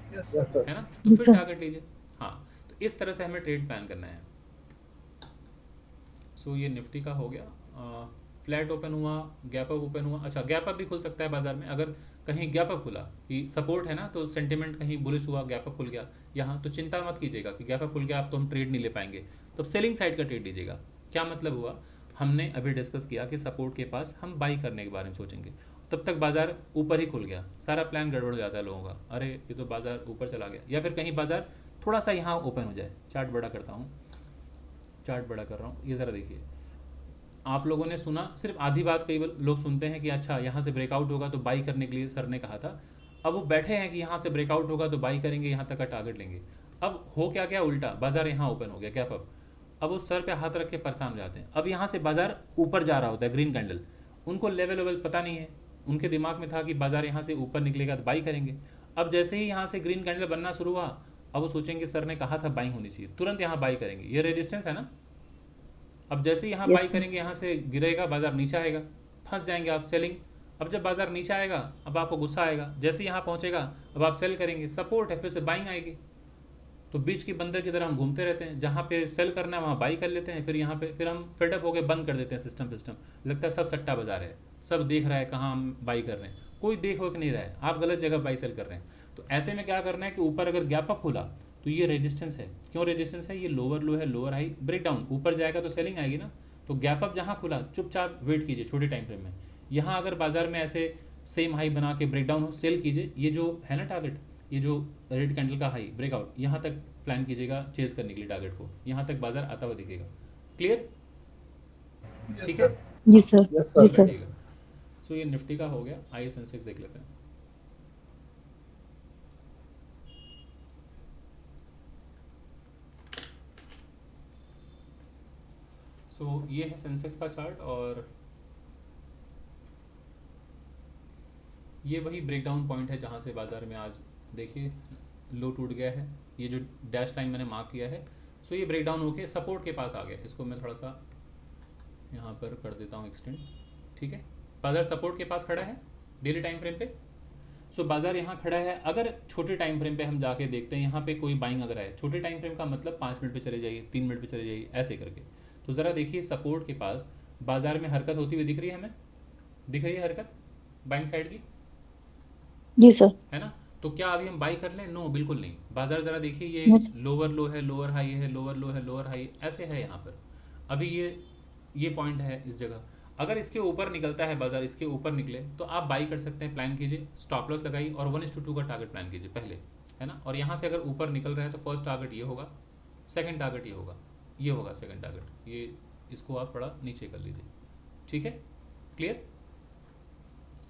यस यस सर। सर। है ना? तो जी फिर सर। टारगेट लीजिए। हाँ, तो इस तरह से हमें ट्रेड प्लान करना है। सो ये निफ्टी का हो गया। फ्लैट ओपन हुआ, गैप अप ओपन हुआ। अच्छा, गैप अप भी खुल सकता है बाजार में, अगर कहीं गैप अप खुला कि सपोर्ट है ना, तो सेंटिमेंट कहीं बुलिश हुआ, गैप अप खुल गया यहाँ, तो चिंता मत कीजिएगा कि गैप अप खुल गया आप तो हम ट्रेड नहीं ले पाएंगे, तो सेलिंग साइड का ट्रेड लीजिएगा। क्या मतलब हुआ? हमने अभी डिस्कस किया कि सपोर्ट के पास हम बाई करने के बारे में सोचेंगे, तब तक बाजार ऊपर ही खुल गया, सारा प्लान गड़बड़ हो जाता है लोगों का, अरे ये तो बाजार ऊपर चला गया। या फिर कहीं बाजार थोड़ा सा यहाँ ओपन हो जाए, चार्ट बड़ा करता हूँ, चार्ट बड़ा कर रहा हूँ, ये ज़रा देखिए। आप लोगों ने सुना, सिर्फ आधी बात कई लोग सुनते हैं कि अच्छा यहाँ से ब्रेकआउट होगा तो बाई करने के लिए सर ने कहा था। अब वो बैठे हैं कि यहाँ से ब्रेकआउट होगा तो बाई करेंगे, यहाँ तक का टारगेट लेंगे। अब हो क्या क्या उल्टा, बाजार यहाँ ओपन हो गया गैप अप, अब वो सर पे हाथ रख के परेशान हो जाते हैं। अब यहाँ से बाजार ऊपर जा रहा होता है ग्रीन कैंडल, उनको लेवल पता नहीं है, उनके दिमाग में था कि बाजार यहाँ से ऊपर निकलेगा तो बाई करेंगे। अब जैसे ही यहाँ से ग्रीन कैंडल बनना शुरू हुआ, अब वो सोचेंगे सर ने कहा था बाइंग होनी चाहिए, तुरंत यहाँ बाई करेंगे, ये रेजिस्टेंस है ना। अब जैसे ही यहाँ Yes, बाई sir. करेंगे, यहाँ से गिरेगा बाजार, नीचे आएगा, फंस जाएंगे आप, सेलिंग। अब जब बाजार नीचे आएगा अब आपको गुस्सा आएगा, जैसे ही यहाँ पहुँचेगा अब आप सेल करेंगे, सपोर्ट है, फिर से बाइंग आएगी। तो बीच की बंदर की तरह हम घूमते रहते हैं, जहाँ पे सेल करना है वहाँ बाई कर लेते हैं, फिर यहाँ पे फिर हम फेडअप होकर बंद कर देते हैं सिस्टम। लगता है सब सट्टा बाजार है, सब देख रहा है कहाँ हम बाई कर रहे हैं, कोई देख हो कि नहीं रहा है, आप गलत जगह बाई सेल कर रहे हैं। तो ऐसे में क्या करना है कि ऊपर अगर गैप अप खुला तो ये रेजिस्टेंस है। क्यों रेजिस्टेंस है? ये लोअर लो है, लोअर हाई ब्रेक डाउन, ऊपर जाएगा तो सेलिंग आएगी ना। तो गैप अप जहाँ खुला चुपचाप वेट कीजिए छोटे टाइम फ्रेम में, यहाँ अगर बाजार में ऐसे सेम हाई बना के ब्रेक डाउन हो, सेल कीजिए। ये जो है ना टारगेट, ये जो रेड कैंडल का हाई ब्रेकआउट, यहाँ तक प्लान कीजिएगा चेज करने के लिए टारगेट को, यहाँ तक बाजार आता हुआ दिखेगा। क्लियर? ठीक है, जी सर। यस जी सर। सर। बैठिएगा। सो ये निफ्टी का हो गया। आइए सेंसेक्स देख लेते हैं। सो ये है सेंसेक्स का चार्ट, और ये वही ब्रेकडाउन पॉइंट है जहाँ से बाजार में आज देखिए लो टूट गया है। ये जो डैश लाइन मैंने मार्क किया है, सो ये ब्रेकडाउन होके सपोर्ट के पास आ गया। इसको मैं थोड़ा सा यहाँ पर कर देता हूँ एक्सटेंड, ठीक है। बाजार सपोर्ट के पास खड़ा है डेली टाइम फ्रेम पे। सो बाजार यहाँ खड़ा है। अगर छोटे टाइम फ्रेम पे हम जाके देखते हैं, यहाँ पे कोई बाइंग अगर है, छोटे टाइम फ्रेम का मतलब 5 मिनट पे चले जाइए, 3 मिनट पे चले जाइए, ऐसे करके। तो ज़रा देखिए सपोर्ट के पास बाजार में हरकत होती हुई दिख रही है हमें, दिख रही है हरकत बाइंग साइड की, जी सर। है ना। तो क्या अभी हम बाई कर लें? नो, बिल्कुल नहीं। बाजार ज़रा देखिए, ये नहीं सर। लोअर लो है, लोअर हाई है, लोअर लो है, लोअर हाई, ऐसे है यहाँ पर। अभी ये पॉइंट है इस जगह। अगर इसके ऊपर निकलता है बाजार, इसके ऊपर निकले तो आप बाई कर सकते हैं, प्लान कीजिए, स्टॉप लॉस लगाइए और 1:2 का टारगेट प्लान कीजिए पहले, है ना। और यहाँ से अगर ऊपर निकल रहा है तो फर्स्ट टारगेट ये होगा, सेकंड टारगेट ये होगा, ये होगा सेकंड टारगेट, ये इसको आप थोड़ा नीचे कर लीजिए, ठीक है। क्लियर,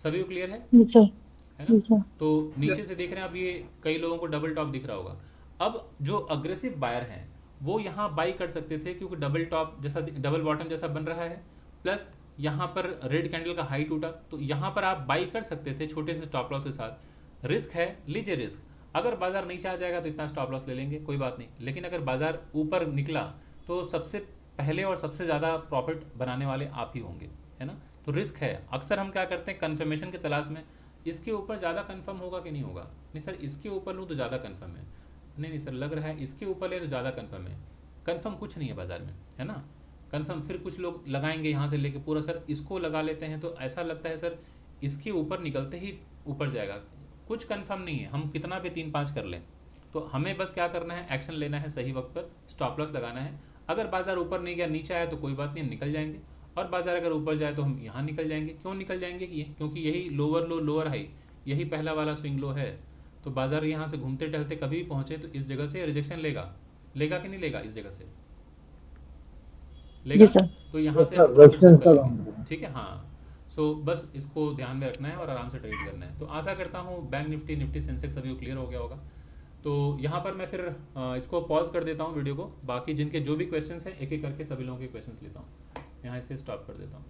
सभी को क्लियर है जी सर। है जी ना। सर। तो नीचे से देख रहे हैं, अब ये कई लोगों को डबल टॉप दिख रहा होगा। अब जो अग्रेसिव बायर हैं वो यहाँ बाई कर सकते थे, क्योंकि डबल टॉप जैसा, डबल बॉटम जैसा बन रहा है, प्लस यहाँ पर रेड कैंडल का हाई टूटा, तो यहाँ पर आप बाई कर सकते थे छोटे से स्टॉप लॉस के साथ। रिस्क है, लीजिए रिस्क। अगर बाजार नीचे आ जाएगा तो इतना स्टॉप लॉस ले लेंगे, कोई बात नहीं। लेकिन अगर बाजार ऊपर निकला तो सबसे पहले और सबसे ज़्यादा प्रॉफिट बनाने वाले आप ही होंगे, है ना। तो रिस्क है। अक्सर हम क्या करते हैं, कन्फर्मेशन की तलाश में, इसके ऊपर ज़्यादा कंफर्म होगा कि नहीं होगा, नहीं सर इसके ऊपर लूँ तो ज़्यादा कंफर्म है, नहीं सर लग रहा है इसके ऊपर ले तो ज़्यादा कंफर्म है। कंफर्म कुछ नहीं है बाजार में, है ना। कंफर्म फिर कुछ लोग लगाएंगे यहाँ से लेके पूरा, सर इसको लगा लेते हैं तो ऐसा लगता है सर इसके ऊपर निकलते ही ऊपर जाएगा। कुछ कंफर्म नहीं है, हम कितना भी 3-5 कर लें। तो हमें बस क्या करना है, एक्शन लेना है, सही वक्त पर स्टॉप लॉस लगाना है। अगर बाजार ऊपर नहीं गया, नीचे आया तो कोई बात नहीं, हम निकल जाएंगे। और बाजार अगर ऊपर जाए तो हम यहाँ निकल जाएंगे। क्यों निकल जाएंगे? क्योंकि यही लोअर लो लोअर हाई, यही पहला वाला स्विंग लो है। तो बाजार यहाँ से घूमते टहलते कभी भी पहुँचे तो इस जगह से रिजेक्शन लेगा, लेगा कि नहीं लेगा? इस जगह से लेगा। जी सर। तो यहाँ से सर, हम प्रॉफिट resistance बुक कर का लेंगे, ठीक है। हाँ, सो बस इसको ध्यान में रखना है और आराम से ट्रेड करना है। तो आशा करता हूँ बैंक निफ्टी, निफ्टी सेंसेक्स सभी को क्लियर हो गया होगा। तो यहाँ पर मैं फिर इसको पॉज कर देता हूँ वीडियो को। बाकी जिनके जो भी क्वेश्चंस हैं एक एक करके सभी लोगों के क्वेश्चंस लेता हूँ, यहाँ इसे स्टॉप कर देता हूँ।